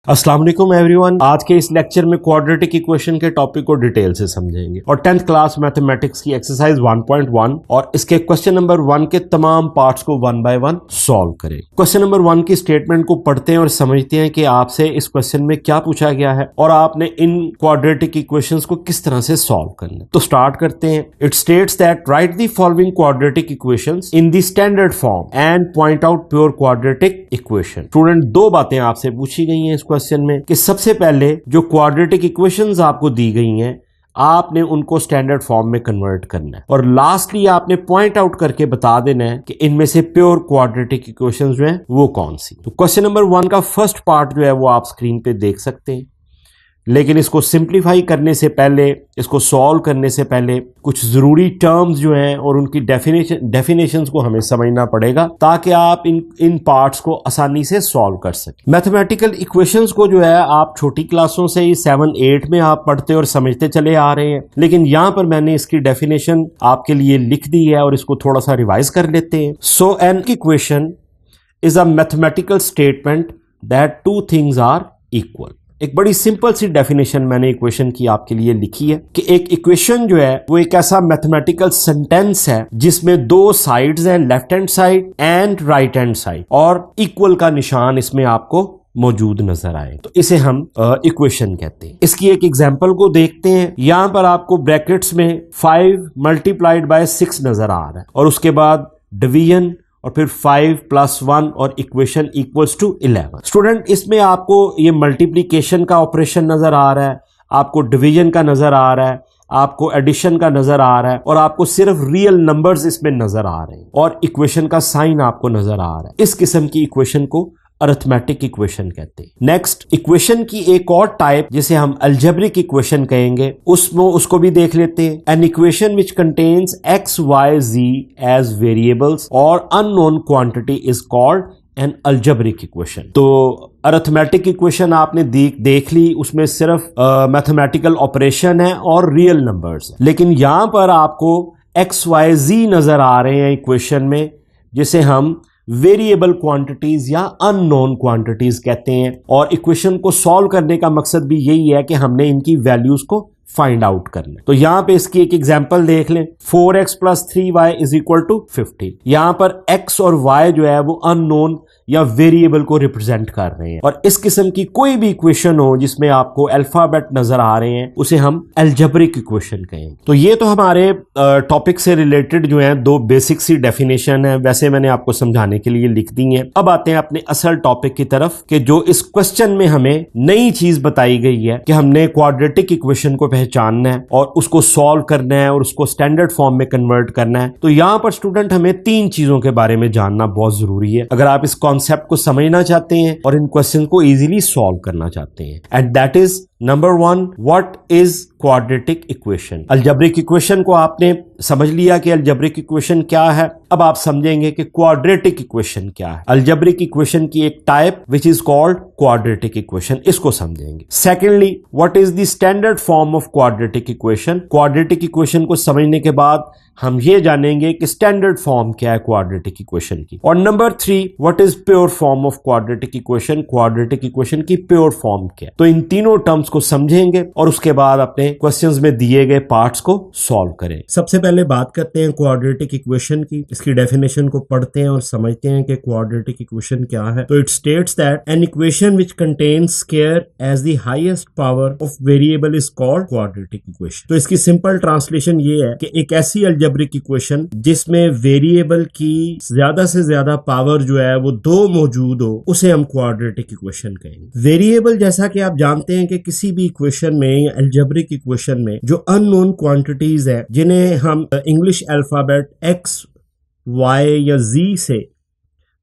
अस्सलाम वालेकुम एवरीवन। आज के इस लेक्चर में क्वाड्रेटिक इक्वेशन के टॉपिक को डिटेल से समझेंगे और 10th क्लास मैथमेटिक्स की एक्सरसाइज 1.1 और इसके क्वेश्चन नंबर 1 के तमाम पार्ट्स को 1 बाय 1 सॉल्व करें। क्वेश्चन नंबर 1 की स्टेटमेंट को पढ़ते हैं और समझते हैं कि आपसे इस क्वेश्चन में क्या पूछा गया है और आपने इन क्वाड्रेटिक इक्वेशंस को किस तरह से सॉल्व करना है। तो स्टार्ट करते हैं। It states that right the following quadratic equations in the standard form and point out pure quadratic equation. Student, दो बातें आपसे पूछी गई हैं क्वेश्चन में कि सबसे पहले जो क्वाड्रेटिक इक्वेशंस आपको दी गई हैं आपने उनको स्टैंडर्ड फॉर्म में कन्वर्ट करना है और लास्टली आपने पॉइंट आउट करके बता देना है कि इनमें से प्योर क्वाड्रेटिक इक्वेशंस जो हैं वो कौन सी। तो क्वेश्चन नंबर 1 का फर्स्ट पार्ट जो है वो आप स्क्रीन पे देख सकते हैं, लेकिन इसको सिंप्लीफाई करने से पहले, इसको सॉल्व करने से पहले कुछ जरूरी टर्म्स जो हैं और उनकी डेफिनेशंस को हमें समझना पड़ेगा ताकि आप इन पार्ट्स को आसानी से सॉल्व कर सकें। मैथमेटिकल इक्वेशंस को जो है आप छोटी क्लासों से ही 7-8 में आप पढ़ते और समझते चले आ रहे हैं, लेकिन यहां पर मैंने इसकी डेफिनेशन आपके लिए लिख दी है और इसको थोड़ा सा रिवाइज कर लेते हैं। So an equation is a mathematical statement that two things are equal. एक बड़ी सिंपल सी डेफिनेशन मैंने इक्वेशन की आपके लिए लिखी है कि एक इक्वेशन जो है वो एक ऐसा मैथमेटिकल सेंटेंस है जिसमें दो साइड्स हैं, left hand side and right hand side, और इक्वल का निशान इसमें आपको मौजूद नजर आए तो इसे हम इक्वेशन कहते हैं। इसकी एक एग्जांपल को देखते हैं। यहां पर आपको ब्रैकेट्स में 5 मल्टीप्लाइड बाय 6 नजर आ रहा है और उसके बाद डिवीजन और फिर 5 + 1 और इक्वेशन इक्वल्स टू 11। स्टूडेंट, इसमें आपको ये मल्टीप्लिकेशन का ऑपरेशन नजर आ रहा है, आपको डिवीजन का नजर आ रहा है, आपको एडिशन का नजर आ रहा है और आपको सिर्फ रियल नंबर्स इसमें नजर आ रहे हैं और इक्वेशन का साइन आपको नजर आ रहा है। इस किस्म की इक्वेशन को अरिथमेटिक इक्वेशन कहते हैं। नेक्स्ट, इक्वेशन की एक और टाइप जिसे हम अलजेब्रिक इक्वेशन कहेंगे उसको भी देख लेते हैं। An equation which contains x, y, z as variables और unknown quantity is called an algebraic equation. तो अरिथमेटिक इक्वेशन आपने देख ली, उसमें सिर्फ मैथमेटिकल ऑपरेशन है और रियल नंबर्स, लेकिन यहां पर आपको x, y, z नजर आ रहे हैं इक्वेशन में, जिसे हम वेरिएबल क्वांटिटीज या अननोन क्वांटिटीज कहते हैं। और इक्वेशन को सॉल्व करने का मकसद भी यही है कि हमने इनकी वैल्यूज को फाइंड आउट करना। तो यहां पे इसकी एक एग्जांपल देख लें। 4x + 3y = 15। यहां पर x और y जो है वो अननोन या वेरिएबल को रिप्रेजेंट कर रहे हैं और इस किस्म की कोई भी इक्वेशन हो जिसमें आपको अल्फाबेट नजर आ रहे हैं उसे हम अलजेब्रिक इक्वेशन कहेंगे। तो ये तो हमारे टॉपिक से रिलेटेड जो है दो बेसिक सी डेफिनेशन है, वैसे मैंने आपको समझाने के लिए लिख दी है। अब आते हैं अपने असल टॉपिक की तरफ कि जो इस क्वेश्चन में हमें नई चीज बताई गई है कि हमने क्वाड्रेटिक इक्वेशन को पहचानना है और उसको सॉल्व करना है और उसको स्टैंडर्ड फॉर्म में कन्वर्ट करना है। तो यहां पर स्टूडेंट हमें 3 चीजों के बारे में जानना बहुत जरूरी है अगर आप इस कॉन्सेप्ट को समझना चाहते हैं और इन क्वेश्चन को इजीली सॉल्व करना चाहते हैं। And that is number 1, what is quadratic equation. Algebraic equation को आपने समझ लिया कि अलजेब्रिक इक्वेशन क्या है। अब आप समझेंगे कि क्वाड्रेटिक इक्वेशन क्या है। अलजेब्रिक इक्वेशन की एक type which is called quadratic equation, इसको समझेंगे। Secondly, what is the standard form of quadratic equation. Quadratic equation को समझने के बाद हम ये जानेंगे कि स्टैंडर्ड फॉर्म क्या है क्वाड्रेटिक इक्वेशन की। और number 3, what is pure form of quadratic equation. Quadratic equation की प्योर फॉर्म क्या है। तो इन तीनों टर्म्स को समझेंगे और उसके बाद अपने क्वेश्चंस में दिए गए पार्ट्स को सॉल्व करें। सबसे पहले बात करते हैं क्वाड्रेटिक इक्वेशन की। इसकी डेफिनेशन को पढ़ते हैं और समझते हैं कि क्वाड्रेटिक इक्वेशन क्या है। तो it states that an equation which contains square as the highest power of variable is called quadratic equation. तो इसकी सिंपल ट्रांसलेशन ये है कि एक ऐसी अलजेब्रिक इक्वेशन जिसमें वेरिएबल की ज्यादा से ज्यादा पावर जो है वो 2 मौजूद हो उसे हम क्वाड्रेटिक इक्वेशन कहेंगे। वेरिएबल, जैसा कि आप जानते हैं कि किसी भी इक्वेशन में, अलजेब्रिक इक्वेशन में जो अननोन क्वांटिटीज है जिन्हें हम इंग्लिश अल्फाबेट x, y या z से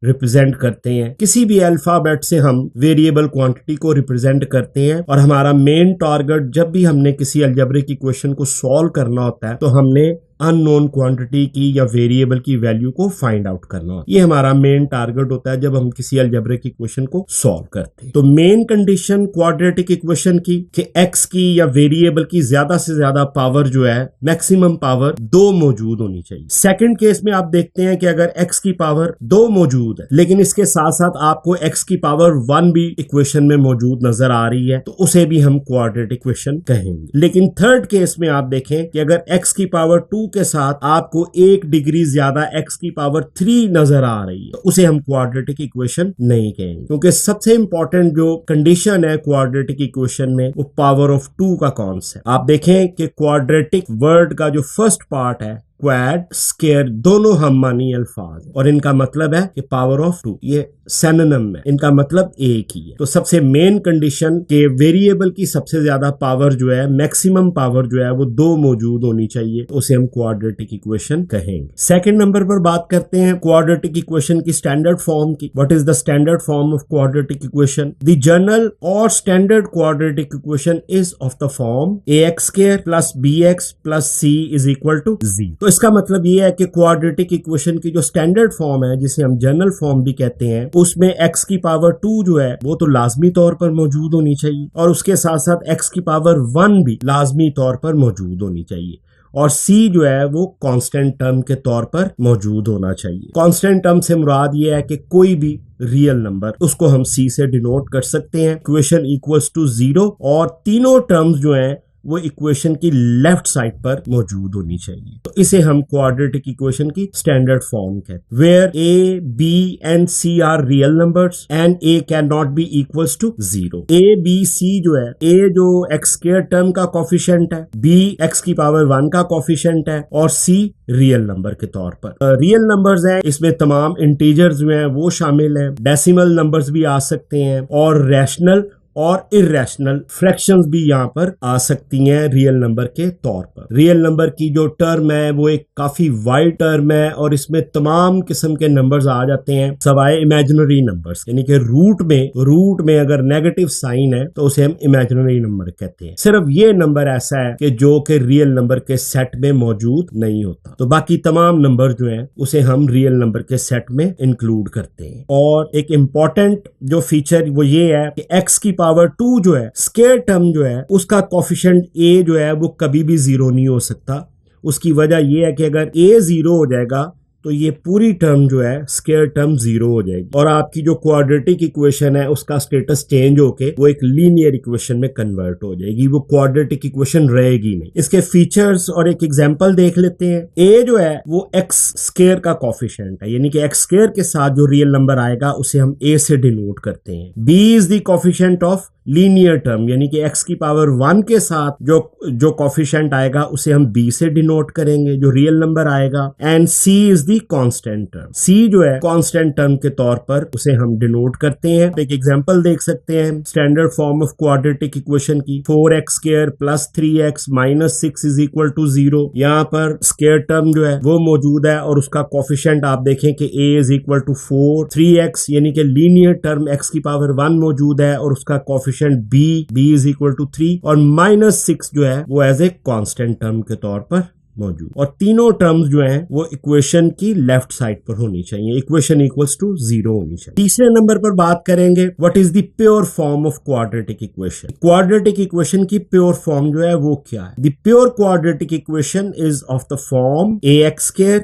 रिप्रेजेंट करते हैं, किसी भी अल्फाबेट से हम वेरिएबल क्वांटिटी को रिप्रेजेंट करते हैं और हमारा मेन टारगेट जब भी हमने किसी अलजेब्रिक इक्वेशन को सॉल्व करना होता है तो हमने अननोन क्वांटिटी की या वेरिएबल की वैल्यू को फाइंड आउट करना होता है। ये हमारा मेन टारगेट होता है जब हम किसी अलजेब्रिक इक्वेशन को सॉल्व करते हैं। तो मेन कंडीशन क्वाड्रेटिक इक्वेशन की कि x की या वेरिएबल की ज्यादा से ज्यादा पावर जो है मैक्सिमम पावर 2 मौजूद होनी चाहिए। सेकंड केस में आप देखते हैं कि अगर x की पावर 2 मौजूद है लेकिन इसके साथ साथ आपको x की पावर 1 भी इक्वेशन में मौजूद नजर आ रही है तो उसे भी हम क्वाड्रेटिक इक्वेशन कहेंगे। लेकिन थर्ड केस में आप देखें कि अगर x की पावर 2 के साथ आपको 1 डिग्री ज्यादा x की पावर 3 नजर आ रही है तो उसे हम क्वाड्रेटिक इक्वेशन नहीं कहेंगे, क्योंकि सबसे इंपॉर्टेंट जो कंडीशन है क्वाड्रेटिक इक्वेशन में वो पावर ऑफ 2 का कॉन्सेप्ट। आप देखें कि क्वाड्रेटिक वर्ड का जो फर्स्ट पार्ट है क्वाड स्केयर दोनों हम्मानी अल्फाज और इनका मतलब है कि पावर ऑफ 2, ये सिनोनिम है, इनका मतलब एक ही है। तो सबसे मेन कंडीशन के वेरिएबल की सबसे ज्यादा पावर जो है मैक्सिमम पावर जो है वो 2 मौजूद होनी चाहिए, तो उसे हम क्वाड्रेटिक इक्वेशन कहेंगे। सेकंड नंबर पर बात करते हैं क्वाड्रेटिक इक्वेशन की स्टैंडर्ड फॉर्म की। What is the standard form of quadratic equation? The general और standard quadratic equation is of the form ax square plus bx plus c is equal to 0। तो इसका मतलब ये है कि क्वाड्रेटिक इक्वेशन की जो स्टैंडर्ड फॉर्म है जिसे हम जनरल फॉर्म भी कहते हैं उसमें x की पावर 2 जो है वो तो लाजमी तौर पर मौजूद होनी चाहिए और उसके साथ साथ x की पावर 1 भी लाजमी तौर पर मौजूद होनी चाहिए और c जो है वो कांस्टेंट टर्म के तौर पर मौजूद होना चाहिए। कांस्टेंट टर्म से मुराद ये है कि कोई भी रियल नंबर उसको हम c से डिनोट कर सकते हैं। इक्वेशन इक्वल्स टू 0 और तीनों टर्म्स जो हैं वो इक्वेशन की लेफ्ट साइड पर मौजूद होनी चाहिए, तो इसे हम क्वाड्रेटिक इक्वेशन की स्टैंडर्ड फॉर्म कहते हैं। Where a, b and c are real numbers and a can not be equals to 0। a, b, c जो है, a जो x स्क्वायर टर्म का कोफिशिएंट है, b x की पावर 1 का कोफिशिएंट है और c रियल नंबर के तौर पर। रियल नंबर्स हैं, इसमें तमाम इंटीजर्स जो हैं वो शामिल हैं, डेसिमल नंबर्स भी आ सकते हैं और रैशनल और इर्रेशनल फ्रैक्शंस भी यहाँ पर आ सकती हैं रियल नंबर के तौर पर। रियल नंबर की जो टर्म है वो एक काफी वाइड टर्म है और इसमें तमाम किस्म के नंबर्स आ जाते हैं सवाए इमेजिनरी नंबर्स, यानी कि रूट में अगर नेगेटिव साइन है तो उसे हम इमेजिनरी नंबर कहते हैं। सिर्फ ये नंबर ऐसा है कि जो कि रियल नंबर के सेट में मौजूद नहीं होता, तो बाकी तमाम नंबर जो है उसे हम रियल नंबर के सेट में इंक्लूड करते हैं। और एक इम्पॉर्टेंट जो फीचर वो ये है कि एक्स की पावर 2 जो है स्क्वायर टर्म जो है उसका कोफिशिएंट a जो है वो कभी भी 0 नहीं हो सकता। उसकी वजह ये है कि अगर a 0 हो जाएगा तो ये पूरी टर्म जो है स्क्वायर टर्म 0 हो जाएगी और आपकी जो क्वाड्रेटिक इक्वेशन है उसका स्टेटस चेंज होके वो एक लीनियर इक्वेशन में कन्वर्ट हो जाएगी, वो क्वाड्रेटिक इक्वेशन रहेगी नहीं। इसके फीचर्स और एक एग्जांपल देख लेते हैं। a जो है वो x स्क्वायर का कोफिशिएंट है, यानी कि x स्क्वायर के साथ जो रियल नंबर आएगा उसे हम a से डिनोट करते हैं। b is the coefficient of linear term, यानी कि x की पावर 1 के साथ जो कोफिशिएंट आएगा उसे हम b से डिनोट करेंगे जो रियल नंबर आएगा। And c is the constant term, c जो है कांस्टेंट टर्म के तौर पर उसे हम डिनोट करते हैं। एक एग्जांपल देख सकते हैं standard form of quadratic equation की। 4x square plus 3x minus 6 is equal to 0। यहाँ पर स्क्वायर टर्म जो है वो मौजूद है और उसका कोफिशिएंट आप देखें कि a is equal to 4। 3x यानी कि लीनियर टर्म x की पावर 1 मौजूद है और उसका coefficient b is equal to 3 और माइनस 6 जो है वो एज ए कांस्टेंट टर्म के तौर पर मौजूद, और तीनों टर्म्स जो हैं वो इक्वेशन की लेफ्ट साइड पर होनी चाहिए। इक्वेशन इक्वल्स टू 0 होनी चाहिए। तीसरे नंबर पर बात करेंगे what is the pure form of quadratic equation. Quadratic equation की प्योर फॉर्म जो है वो क्या है? The pure quadratic equation is of the form ax square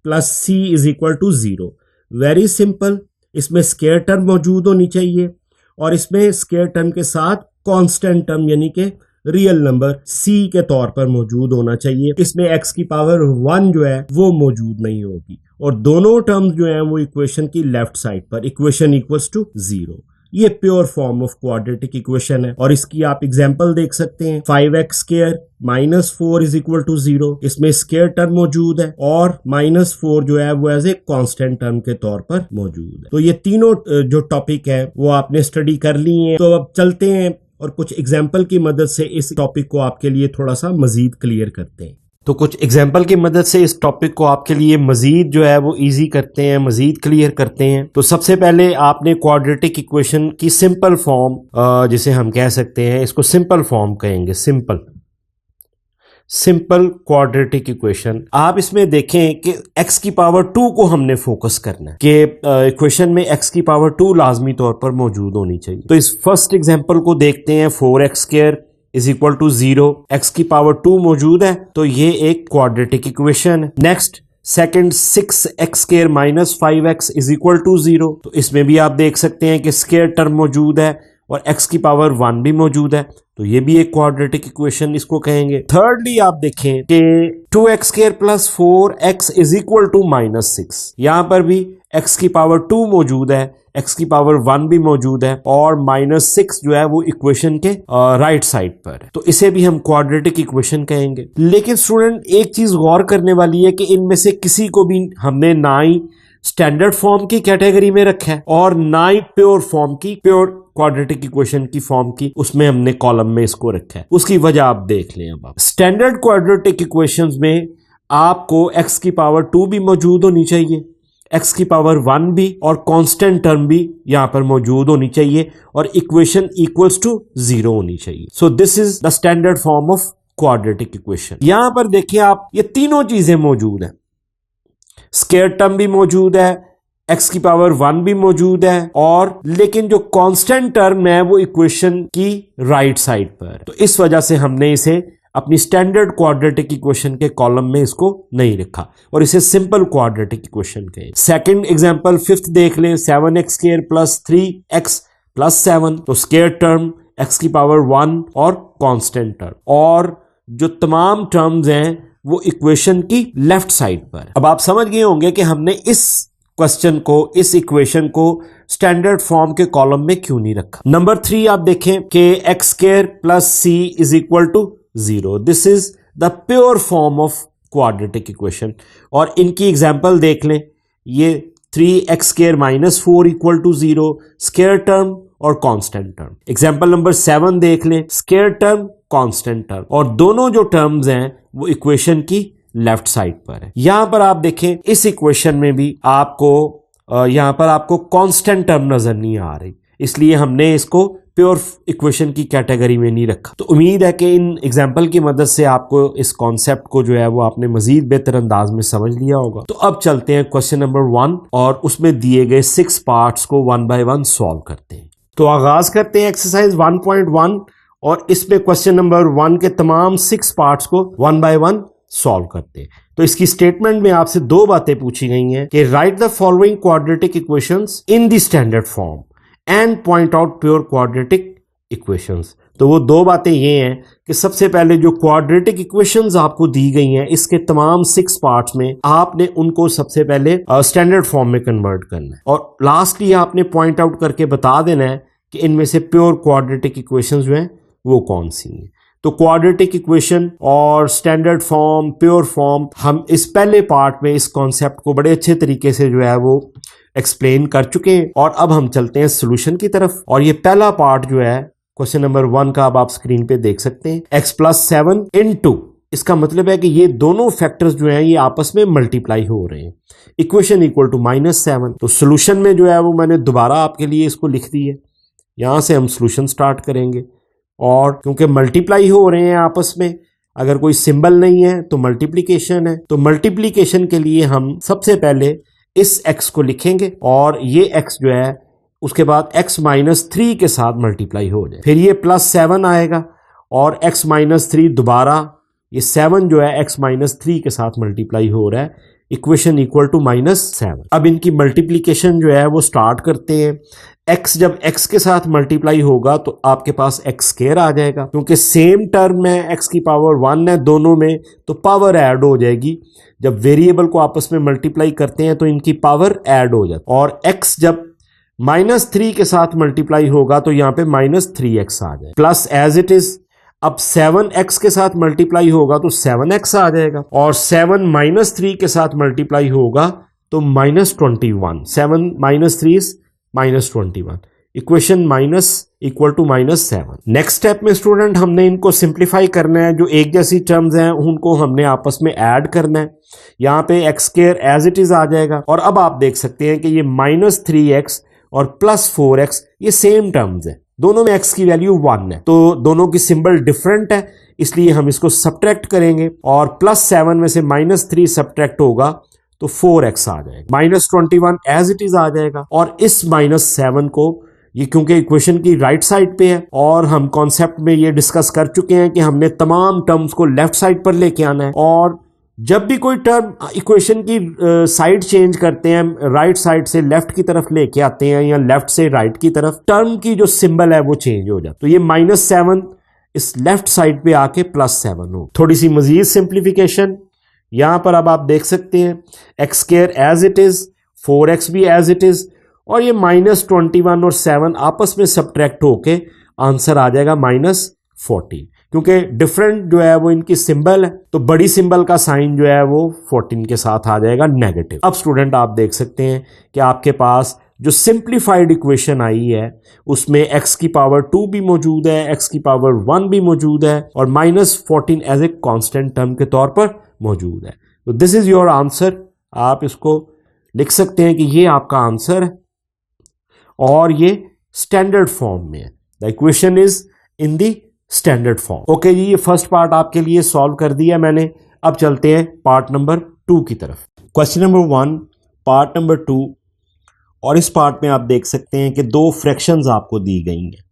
plus c is equal to 0। Very simple, इसमें स्क्वायर टर्म मौजूद होनी चाहिए और इसमें स्क्वायर टर्म के साथ कांस्टेंट टर्म यानी कि रियल नंबर c के तौर पर मौजूद होना चाहिए। इसमें x की पावर 1 जो है वो मौजूद नहीं होगी और दोनों टर्म्स जो हैं वो इक्वेशन की लेफ्ट साइड पर। इक्वेशन इक्वल्स टू 0, ये pure form of quadratic equation है और इसकी आप एग्जांपल देख सकते हैं। 5x square minus 4 is equal to 0, इसमें स्क्वायर टर्म मौजूद है और माइनस 4 जो है वो एज ए कांस्टेंट टर्म के तौर पर मौजूद है। तो ये तीनों जो टॉपिक है वो आपने स्टडी कर ली है। तो अब चलते हैं और कुछ एग्जाम्पल की मदद से इस टॉपिक को आपके लिए थोड़ा सा मजीद क्लियर करते हैं। तो कुछ एग्जाम्पल की मदद से इस टॉपिक को आपके लिए मजीद जो है वो इजी करते हैं, मजीद क्लियर करते हैं। तो सबसे पहले आपने क्वाड्रेटिक इक्वेशन की सिंपल फॉर्म जिसे हम कह सकते हैं, इसको सिंपल फॉर्म कहेंगे। Simple quadratic equation. आप इसमें देखें कि x की पावर 2 को हमने फोकस करना है कि इक्वेशन में x की पावर 2 लाजमी तौर पर मौजूद होनी चाहिए। तो इस फर्स्ट एग्जांपल को देखते हैं, 4x² is equal to 0, x की पावर 2 मौजूद है तो ये एक क्वाड्रेटिक इक्वेशन है। Next second 6x² minus 5x is equal to 0, तो इसमें भी आप देख सकते हैं कि स्क्वायर टर्म मौजूद है और x की पावर 1 भी मौजूद है, तो ये भी एक क्वाड्रेटिक इक्वेशन इसको कहेंगे। थर्डली आप देखें कि 2x² plus 4x is equal to -6, यहां पर भी x की पावर 2 मौजूद है, x की पावर 1 भी मौजूद है और -6 जो है वो इक्वेशन के राइट साइड पर है, तो इसे भी हम क्वाड्रेटिक इक्वेशन कहेंगे। लेकिन स्टूडेंट एक चीज गौर करने वाली है कि इनमें से किसी को भी हमने ना ही स्टैंडर्ड फॉर्म की कैटेगरी में रखा है और ना ही प्योर फॉर्म की, प्योर क्वाड्रेटिक इक्वेशन की फॉर्म की उसमें हमने कॉलम में इसको रखा है। उसकी वजह आप देख लें। अब स्टैंडर्ड क्वाड्रेटिक इक्वेशंस में आपको x की पावर 2 भी मौजूद होनी चाहिए, x की पावर 1 भी और कांस्टेंट टर्म भी यहां पर मौजूद होनी चाहिए और इक्वेशन इक्वल्स टू 0 होनी चाहिए। So this is the standard form of quadratic equation. यहां पर देखिए आप, ये तीनों चीजें मौजूद हैं, स्क्वायर टर्म भी मौजूद है, x की पावर 1 भी मौजूद है और लेकिन जो कांस्टेंट टर्म है वो इक्वेशन की राइट साइड पर, तो इस वजह से हमने इसे अपनी स्टैंडर्ड क्वाड्रेटिक इक्वेशन के कॉलम में इसको नहीं रखा और इसे सिंपल क्वाड्रेटिक इक्वेशन कहे। सेकंड एग्जांपल फिफ्थ देख लें, 7x² प्लस 3x प्लस 7, तो स्क्वायर टर्म, x की पावर 1 और कांस्टेंट टर्म, और जो तमाम टर्म्स हैं वो इक्वेशन की लेफ्ट साइड पर। अब आप समझ गए होंगे कि हमने इस क्वेश्चन को, इस इक्वेशन को स्टैंडर्ड फॉर्म के कॉलम में क्यों नहीं रखा। नंबर 3 आप देखें कि x² plus c is equal to 0, this is the pure form of quadratic equation. और इनकी एग्जांपल देख लें, ये 3x² minus 4 equal to 0, square term और कांस्टेंट टर्म। एग्जांपल नंबर 7 देख लें, स्क्वायर टर्म, कांस्टेंट टर्म, और दोनों जो टर्म्स हैं वो इक्वेशन की लेफ्ट साइड पर है। यहां पर आप देखें इस इक्वेशन में भी आपको यहां पर आपको कांस्टेंट टर्म नजर नहीं आ रही, इसलिए हमने इसको प्योर इक्वेशन की कैटेगरी में नहीं रखा। तो उम्मीद है कि इन एग्जाम्पल की मदद से आपको इस कॉन्सेप्ट को जो है वो आपने मजीद बेहतर अंदाज में समझ लिया होगा। तो अब चलते हैं क्वेश्चन नंबर 1 और उसमें दिए गए 6 पार्ट्स को 1 बाय 1 सॉल्व करते हैं। तो आगाज करते हैं एक्सरसाइज 1.1 और इसमें क्वेश्चन नंबर 1 के तमाम 6 पार्ट्स को 1 बाय 1 सॉल्व करते हैं। तो इसकी स्टेटमेंट में आपसे 2 बातें पूछी गई हैं कि right the following quadratic equations in the standard form and point out pure quadratic equations. तो वो 2 बातें ये हैं कि सबसे पहले जो क्वाड्रेटिक इक्वेशंस आपको दी गई हैं इसके तमाम 6 पार्ट्स में आपने उनको सबसे पहले स्टैंडर्ड फॉर्म में कन्वर्ट करना है और लास्टली आपने पॉइंट आउट करके बता देना है कि इनमें से प्योर क्वाड्रेटिक इक्वेशंस जो हैं वो कौन सी हैं। तो क्वाड्रेटिक इक्वेशन और स्टैंडर्ड फॉर्म, प्योर फॉर्म, हम इस पहले पार्ट में इस कॉन्सेप्ट को बड़े अच्छे तरीके से जो है वो एक्सप्लेन कर चुके हैं और अब हम चलते हैं सॉल्यूशन की तरफ। और ये पहला पार्ट जो है क्वेश्चन नंबर 1 का अब आप स्क्रीन पे देख सकते हैं, x प्लस 7 इंटू, इसका मतलब है कि ये दोनों फैक्टर्स जो हैं ये आपस में मल्टीप्लाई हो रहे हैं, इक्वेशन इक्वल टू -7। तो सॉल्यूशन में जो है वो मैंने दोबारा आपके लिए इसको लिख दी है, यहां से हम सॉल्यूशन स्टार्ट करेंगे और क्योंकि मल्टीप्लाई हो रहे हैं आपस में, अगर कोई सिंबल नहीं है तो मल्टीप्लीकेशन है, तो मल्टीप्लीकेशन के लिए हम सबसे पहले इस x को लिखेंगे और ये x जो है उसके बाद x माइनस 3 के साथ मल्टीप्लाई हो जाए, फिर ये प्लस 7 आएगा और x माइनस 3 दोबारा, ये 7 जो है x माइनस 3 के साथ मल्टीप्लाई हो रहा है, इक्वेशन इक्वल टू -7। अब इनकी मल्टीप्लीकेशन जो है वो स्टार्ट करते हैं। x जब x के साथ मल्टीप्लाई होगा तो आपके पास x² आ जाएगा, क्योंकि सेम टर्म है, x की पावर 1 है दोनों में, तो पावर ऐड हो जाएगी। जब वेरिएबल को आपस में मल्टीप्लाई करते हैं तो इनकी पावर ऐड हो जाती है और x जब -3 के साथ मल्टीप्लाई होगा तो यहाँ पे -3x आ जाएगा, प्लस एज इट इज। अब 7x के साथ मल्टीप्लाई होगा तो 7x आ जाएगा और 7 -3 के साथ मल्टीप्लाई होगा तो -21, 7 - 3 is -21, equation minus equal to -7। Next step में स्टूडेंट हमने इनको सिंप्लीफाई करना है, जो एक जैसी टर्म्स हैं उनको हमने आपस में ऐड करना है। यहाँ पे x² एज इट इज आ जाएगा और अब आप देख सकते हैं कि ये -3x और +4x ये सेम टर्म्स है, दोनों में x की वैल्यू 1 है, तो दोनों की सिंबल डिफरेंट है, इसलिए हम इसको सब्ट्रैक्ट करेंगे और +7 में से -3 सब्ट्रैक्ट होगा तो 4x आ जाएगा। -21 एज इट इज आ जाएगा और इस -7 को ये क्योंकि इक्वेशन की राइट साइड पे है और हम कॉन्सेप्ट में ये डिस्कस कर चुके हैं कि हमने तमाम टर्म्स को लेफ्ट साइड पर लेके आना है और जब भी कोई टर्म इक्वेशन की साइड चेंज करते हैं, राइट साइड से लेफ्ट की तरफ लेके आते हैं या लेफ्ट से राइट की तरफ, टर्म की जो सिंबल है वो चेंज हो जाता है। तो ये -7 इस लेफ्ट साइड पे आके +7 हो। थोड़ी सी मजीद सिंप्लीफिकेशन यहां पर अब आप देख सकते हैं x² as it is, 4x भी एज इट इज और ये -21 और 7 आपस में सब्ट्रैक्ट होके आंसर आ जाएगा -14 क्योंकि डिफरेंट जो है वो इनकी सिंबल है तो बड़ी सिंबल का साइन जो है वो 14 के साथ आ जाएगा नेगेटिव। अब स्टूडेंट आप देख सकते हैं कि आपके पास जो सिंप्लीफाइड इक्वेशन आई है उसमें x की पावर 2 भी मौजूद है, x की पावर 1 भी मौजूद है और -14 एज ए कांस्टेंट टर्म के तौर पर मौजूद है। तो दिस इज योर आंसर। आप इसको लिख सकते हैं कि ये आपका आंसर है और ये स्टैंडर्ड फॉर्म में है। The equation is in the standard form. Okay जी, ये फर्स्ट पार्ट आपके लिए सॉल्व कर दिया मैंने। अब चलते हैं पार्ट नंबर 2 की तरफ। क्वेश्चन नंबर 1 पार्ट नंबर 2 और इस पार्ट में आप देख सकते हैं कि 2 फ्रैक्शंस आपको दी गई हैं।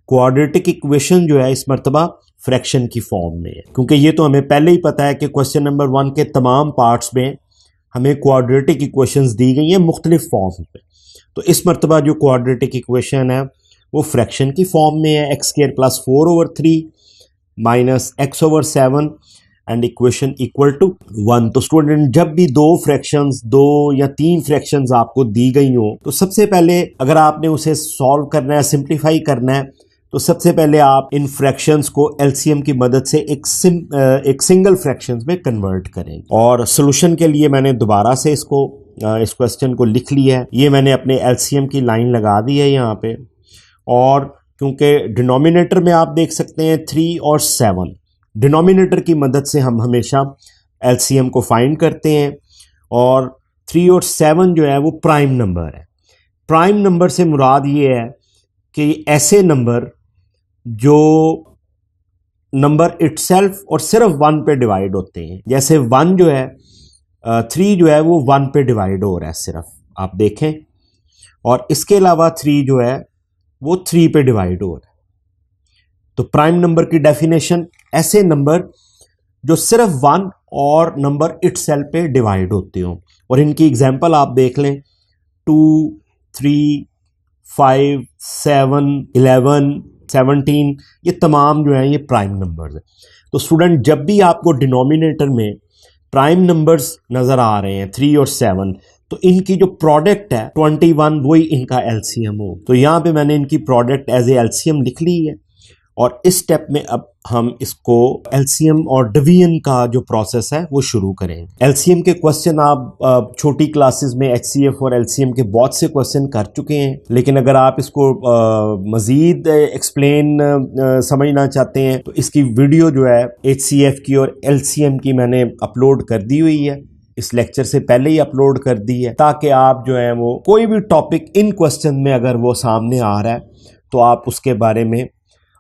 क्वाड्रेटिक इक्वेशन जो है इस मर्तबा फ्रैक्शन की फॉर्म में है क्योंकि ये तो हमें पहले ही पता है कि क्वेश्चन नंबर 1 के तमाम पार्ट्स में हमें क्वाड्रेटिक इक्वेशंस दी गई हैं मुख्तलिफ फॉर्म्स में। तो इस मर्तबा जो क्वाड्रेटिक इक्वेशन है वो फ्रैक्शन की फॉर्म में है, x² + 4/3 -x/7 and equation equal to 1। तो स्टूडेंट जब भी 2 फ्रैक्शंस, 2 या 3 फ्रैक्शंस आपको दी गई हो तो सबसे पहले अगर आपने उसे सॉल्व करना है, सिंप्लीफाई करना है, तो सबसे पहले आप इन फ्रैक्शंस को एलसीएम की मदद से एक सिंगल फ्रैक्शंस में कन्वर्ट करेंगे। और सॉल्यूशन के लिए मैंने दोबारा से इस क्वेश्चन को लिख लिया है। ये मैंने अपने एलसीएम की लाइन लगा दी है यहाँ पे और क्योंकि डिनोमिनेटर में आप देख सकते हैं 3 और 7, डिनोमिनेटर की मदद से हम हमेशा एलसीएम को फाइंड करते हैं और 3 और 7 जो है वो प्राइम नंबर है। प्राइम नंबर से मुराद ये है कि ऐसे नंबर जो नंबर इटसेल्फ और सिर्फ 1 पे डिवाइड होते हैं, जैसे 1 जो है 3 जो है वो 1 पे डिवाइड हो रहा है सिर्फ, आप देखें, और इसके अलावा 3 जो है वो 3 पे डिवाइड हो रहा है। तो प्राइम नंबर की डेफिनेशन ऐसे नंबर जो सिर्फ 1 और नंबर इटसेल्फ पे डिवाइड होते हो। और इनकी एग्जांपल आप देख लें 2, 3, 5, 7, 11, 17, ये तमाम जो हैं ये प्राइम नंबर्स हैं। तो स्टूडेंट जब भी आपको डिनोमिनेटर में प्राइम नंबर्स नज़र आ रहे हैं 3 और 7, तो इनकी जो प्रोडक्ट है 21 वही इनका एलसीएम हो। तो यहाँ पे मैंने इनकी प्रोडक्ट एज ए एलसीएम लिख ली है और इस स्टेप में अब हम इसको एलसीएम और डिवीजन का जो प्रोसेस है वो शुरू करेंगे। एलसीएम के क्वेश्चन आप छोटी क्लासेस में एचसीएफ और एलसीएम के बहुत से क्वेश्चन कर चुके हैं, लेकिन अगर आप इसको मज़ीद एक्सप्लेन समझना चाहते हैं तो इसकी वीडियो जो है एचसीएफ की और एलसीएम की मैंने अपलोड कर दी हुई है, इस लेक्चर से पहले ही अपलोड कर दी है, ताकि आप जो है वो कोई भी टॉपिक इन क्वेश्चन में अगर वो सामने आ रहा है तो आप उसके बारे में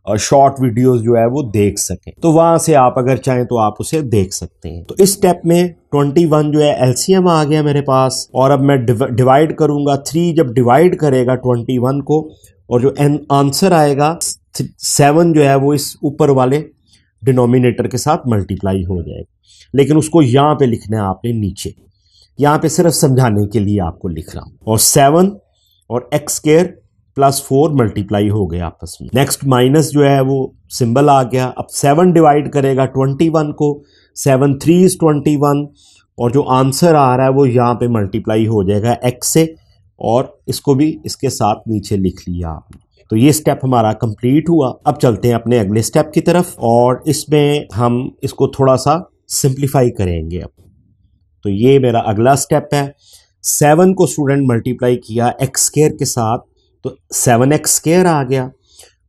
शॉर्ट वीडियोस जो है वो देख सकें। तो वहां से आप अगर चाहें तो आप उसे देख सकते हैं। तो इस स्टेप में 21 जो है एलसीएम आ गया मेरे पास और अब मैं डिवाइड करूंगा। 3 जब डिवाइड करेगा 21 को और जो आंसर आएगा 7 जो है वो इस ऊपर वाले डिनोमिनेटर के साथ मल्टीप्लाई हो जाएगा, लेकिन उसको यहाँ पे लिखना है आपने नीचे, यहाँ पे सिर्फ समझाने के लिए आपको लिख रहा हूँ। और 7 और x² + 4 मल्टीप्लाई हो गए आपस में। नेक्स्ट माइनस जो है वो सिंबल आ गया। अब 7 डिवाइड करेगा 21 को, 7 3 21 और जो आंसर आ रहा है वो यहाँ पे मल्टीप्लाई हो जाएगा x से और इसको भी इसके साथ नीचे लिख लिया आपने। तो ये स्टेप हमारा कंप्लीट हुआ। अब चलते हैं अपने अगले स्टेप की तरफ और इसमें हम इसको थोड़ा सा सिंप्लीफाई करेंगे। अब तो ये मेरा अगला स्टेप है। 7 को स्टूडेंट मल्टीप्लाई किया x² के साथ तो 7x² आ गया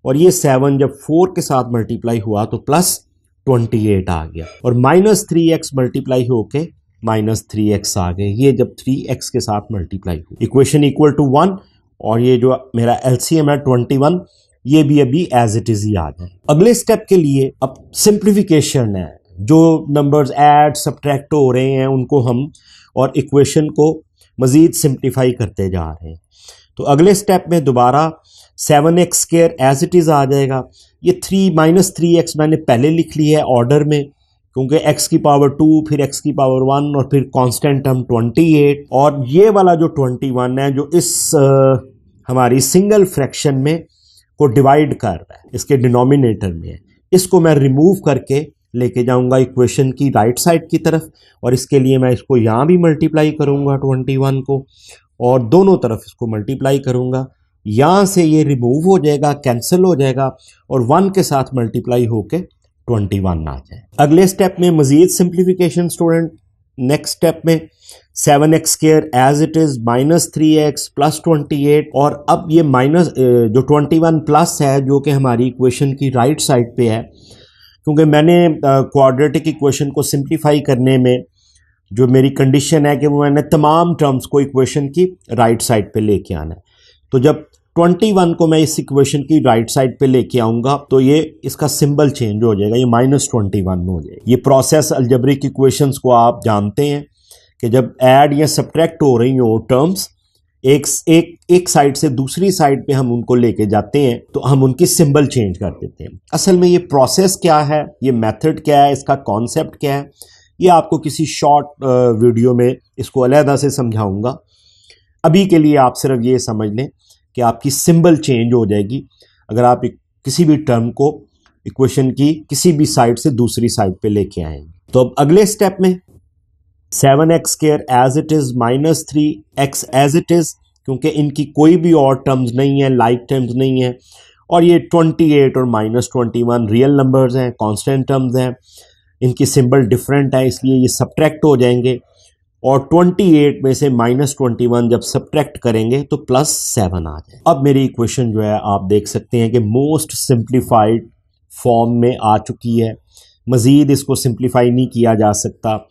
और ये 7 जब 4 के साथ मल्टीप्लाई हुआ तो +28 आ गया और -3x मल्टीप्लाई होके -3x आ गए, ये जब 3x के साथ मल्टीप्लाई हुआ। इक्वेशन इक्वल टू 1 और ये जो मेरा एलसीएम है 21, ये भी अभी एज इट इज ही आ जाए। अगले स्टेप के लिए अब सिंप्लीफिकेशन है, जो नंबर्स ऐड सब्ट्रैक्ट हो रहे हैं उनको हम और इक्वेशन को मजीद सिंप्लीफाई करते जा रहे हैं। तो अगले स्टेप में दोबारा 7x square as it is आ जाएगा। ये 3 मैंने पहले लिख लिया है ऑर्डर में, क्योंकि x की पावर 2 फिर x की पावर 1 और फिर कांस्टेंट टर्म 28, और ये वाला जो 21 है जो इस हमारी सिंगल फ्रैक्शन में को डिवाइड कर रहा है, इसके डिनोमिनेटर में है, इसको मैं रिमूव करके लेके जाऊंगा इक्वेशन की राइट साइड की तरफ, और इसके लिए मैं इसको यहाँ भी मल्टीप्लाई करूंगा 21 को, और दोनों तरफ इसको मल्टीप्लाई करूंगा। यहाँ से ये रिमूव हो जाएगा, कैंसिल हो जाएगा, और 1 के साथ मल्टीप्लाई होके 21 आ जाए। अगले स्टेप में मजीद सिंप्लीफिकेशन स्टूडेंट। नेक्स्ट स्टेप में 7x square as it is -3x plus 28, और अब ये माइनस जो 21 प्लस है जो कि हमारी इक्वेशन की राइट साइड पे है, क्योंकि मैंने क्वाड्रेटिक इक्वेशन को सिंप्लीफाई करने में जो मेरी कंडीशन है कि वो मैंने तमाम टर्म्स को इक्वेशन की राइट साइड पे लेके आना है। तो जब 21 को मैं इस इक्वेशन की राइट साइड पे लेके आऊंगा तो ये इसका सिंबल चेंज हो जाएगा, ये -21 हो जाएगा। ये प्रोसेस अलजेब्रिक इक्वेशंस को आप जानते हैं कि जब ऐड या सब्ट्रैक्ट हो रही हो टर्म्स, एक साइड से दूसरी साइड पे हम उनको लेके जाते हैं तो हम उनकी सिंबल चेंज कर देते हैं। असल में ये प्रोसेस क्या है, ये मेथड क्या है, इसका कॉन्सेप्ट क्या है, ये आपको किसी शॉर्ट वीडियो में इसको अलहदा से समझाऊंगा। अभी के लिए आप सिर्फ ये समझ लें कि आपकी सिंबल चेंज हो जाएगी अगर आप किसी भी टर्म को इक्वेशन की किसी भी साइड से दूसरी साइड पे लेके आएंगे। तो अब अगले स्टेप में 7x square as it is -3x as it is, क्योंकि इनकी कोई भी और टर्म्स नहीं है, लाइक टर्म्स नहीं है, और ये 28 और -21 रियल नंबर्स हैं, कांस्टेंट टर्म्स हैं, इनकी सिंबल डिफरेंट है, इसलिए ये सब्ट्रैक्ट हो जाएंगे, और 28 में से -21 जब सब्ट्रैक्ट करेंगे तो +7 आ जाए। अब मेरी इक्वेशन जो है आप देख सकते हैं कि मोस्ट सिंप्लीफाइड फॉर्म में आ चुकी है, मज़ीद इसको सिंप्लीफाई नहीं किया जा सकता।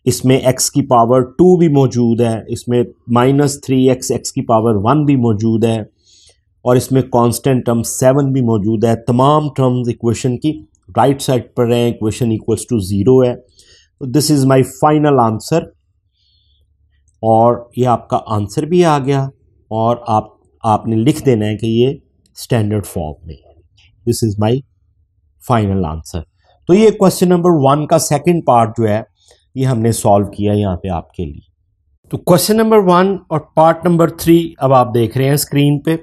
इसमें x की पावर 2 भी मौजूद है, इसमें -3x x की पावर 1 भी मौजूद है, और इसमें कांस्टेंट टर्म 7 भी मौजूद है। तमाम टर्म्स इक्वेशन की राइट साइड पर हैं, इक्वेशन इक्वल्स टू 0 है। तो this is my final answer, और ये आपका आंसर भी आ गया, और आपने लिख देना है कि ये स्टैंडर्ड फॉर्म में है। This is my final answer. तो ये क्वेश्चन नंबर 1 का सेकंड पार्ट जो है ये हमने सॉल्व किया यहाँ पे आपके लिए। तो क्वेश्चन नंबर 1 और पार्ट नंबर 3 अब आप देख रहे हैं स्क्रीन पे।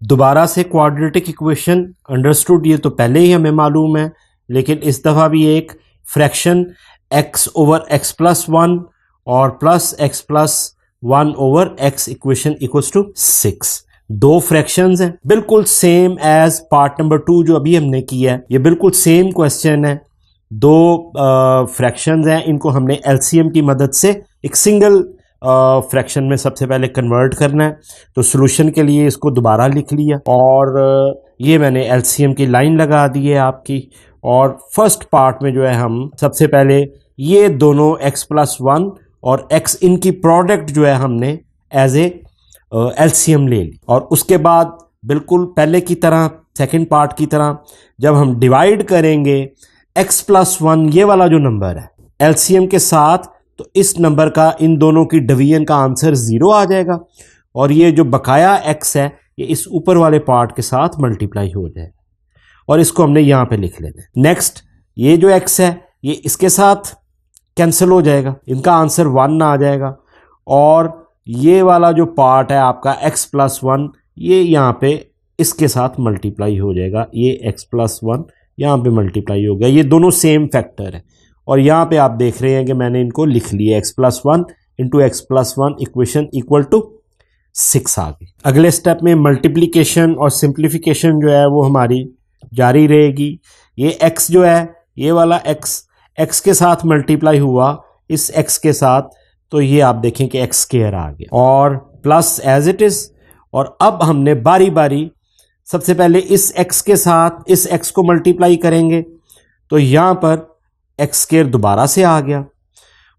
दोबारा से क्वाड्रेटिक इक्वेशन अंडरस्टूड, ये तो पहले ही हमें मालूम है, लेकिन इस दफ़ा भी एक fraction x over x plus 1 और plus x plus 1 over x equation equals to 6। दो फ्रैक्शंस हैं, बिल्कुल सेम एज पार्ट नंबर 2 जो अभी हमने किया है। ये बिल्कुल सेम क्वेश्चन है, दो फ्रैक्शंस हैं, इनको हमने एलसीएम की मदद से एक सिंगल फ्रैक्शन में सबसे पहले कन्वर्ट करना है। तो सॉल्यूशन के लिए इसको दोबारा लिख लिया, और ये मैंने एलसीएम की लाइन लगा दी है आपकी। और फर्स्ट पार्ट में जो है हम सबसे पहले ये दोनों x प्लस 1 और x इनकी प्रोडक्ट जो है हमने एज ए एलसीएम ले ली, और उसके बाद बिल्कुल पहले की तरह सेकंड पार्ट की तरह जब हम डिवाइड करेंगे x प्लस 1 ये वाला जो नंबर है एलसीएम के साथ, तो इस नंबर का इन दोनों की डिवीजन का आंसर 0 आ जाएगा, और ये जो बकाया x है ये इस ऊपर वाले पार्ट के साथ मल्टीप्लाई हो जाएगा, और इसको हमने यहाँ पे लिख लेना है। नेक्स्ट ये जो x है ये इसके साथ कैंसिल हो जाएगा, इनका आंसर 1 आ जाएगा, और ये वाला जो पार्ट है आपका x प्लस 1 ये यहाँ पे इसके साथ मल्टीप्लाई हो जाएगा, ये x प्लस 1 यहाँ पे मल्टीप्लाई हो गया। ये दोनों सेम फैक्टर है, और यहाँ पे आप देख रहे हैं कि मैंने इनको लिख लिया x plus 1 into X plus 1 equation equal to 6 आ गई। अगले स्टेप में मल्टीप्लिकेशन और सिंप्लीफिकेशन जो है वो हमारी जारी रहेगी। ये x जो है ये वाला x के साथ मल्टीप्लाई हुआ इस x के साथ, तो ये आप देखें कि x स्क्वायर आ गया, और प्लस एज इट इज। और अब हमने बारी बारी सबसे पहले इस x के साथ इस x को मल्टीप्लाई करेंगे, तो यहाँ पर x स्क्वायर दोबारा से आ गया।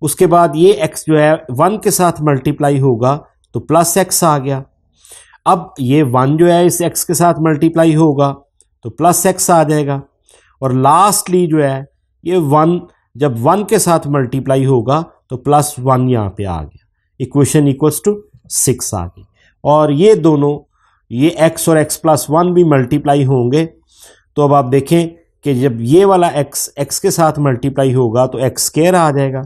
उसके बाद ये x जो है 1 के साथ मल्टीप्लाई होगा तो प्लस x आ गया। अब ये 1 जो है इस x के साथ मल्टीप्लाई होगा तो प्लस x आ जाएगा, और लास्टली जो है ये 1 जब 1 के साथ मल्टीप्लाई होगा तो प्लस 1 यहाँ पे आ गया, इक्वेशन इक्वल्स टू 6 आ गई। और ये दोनों, ये x और x प्लस 1 भी मल्टीप्लाई होंगे, तो अब आप देखें कि जब ये वाला x के साथ मल्टीप्लाई होगा तो x स्क्वायर आ जाएगा,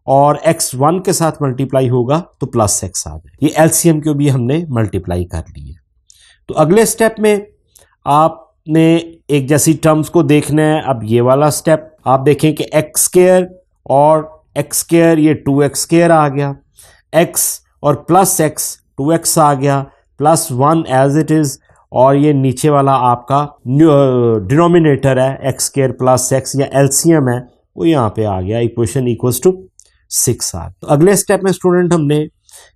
और x 1 के साथ मल्टीप्लाई होगा तो प्लस x आ जाएगा। ये एलसीएम को भी हमने मल्टीप्लाई कर ली है। तो अगले स्टेप में आपने एक जैसी टर्म्स को देखना है। अब ये वाला स्टेप आप देखें कि x स्क्वायर और x स्क्वायर, ये 2x स्क्वायर आ गया, x और प्लस x 2x आ गया, प्लस 1 एज इट इज, और ये नीचे वाला आपका डिनोमिनेटर है x स्क्वायर प्लस x या एलसीएम है वो यहाँ पे आ गया, इक्वेशन इक्वल्स टू 6 आ गया। तो अगले स्टेप में स्टूडेंट हमने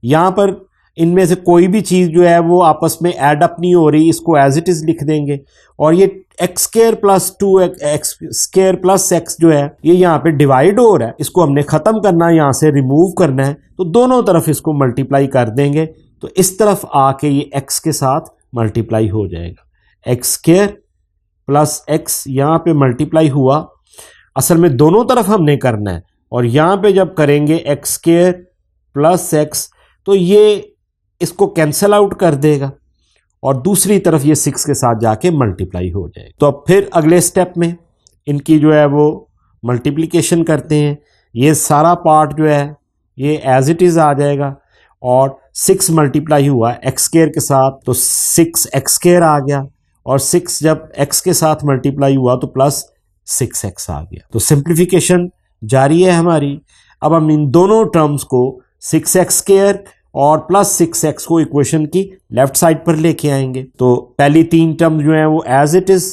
यहाँ पर इनमें से कोई भी चीज जो है वो आपस में ऐड अप नहीं हो रही, इसको एज इट इज लिख देंगे, और ये x square plus 2x square plus x जो है ये यहाँ पे डिवाइड हो रहा है, इसको हमने खत्म करना है, यहाँ से रिमूव करना है, तो दोनों तरफ इसको मल्टीप्लाई कर देंगे तो इस तरफ आके ये x के साथ मल्टीप्लाई हो जाएगा। x स्क्वायर प्लस x यहाँ पे मल्टीप्लाई हुआ, असल में दोनों तरफ हमने करना है, और यहाँ पे जब करेंगे x स्क्वायर प्लस x तो ये इसको कैंसिल आउट कर देगा, और दूसरी तरफ ये 6 के साथ जाके मल्टीप्लाई हो जाएगा। तो अब फिर अगले स्टेप में इनकी जो है वो मल्टीप्लिकेशन करते हैं, ये सारा पार्ट जो है ये एज इट इज आ जाएगा, और 6 मल्टीप्लाई हुआ x स्क्वायर के साथ तो 6x स्क्वायर आ गया, और 6 जब x के साथ मल्टीप्लाई हुआ तो प्लस 6x आ गया। तो सिंप्लीफिकेशन जारी है हमारी। अब हम इन दोनों टर्म्स को 6x स्क्वायर और प्लस 6x को इक्वेशन की लेफ्ट साइड पर लेके आएंगे। तो पहली 3 टर्म जो है वो एज इट इज,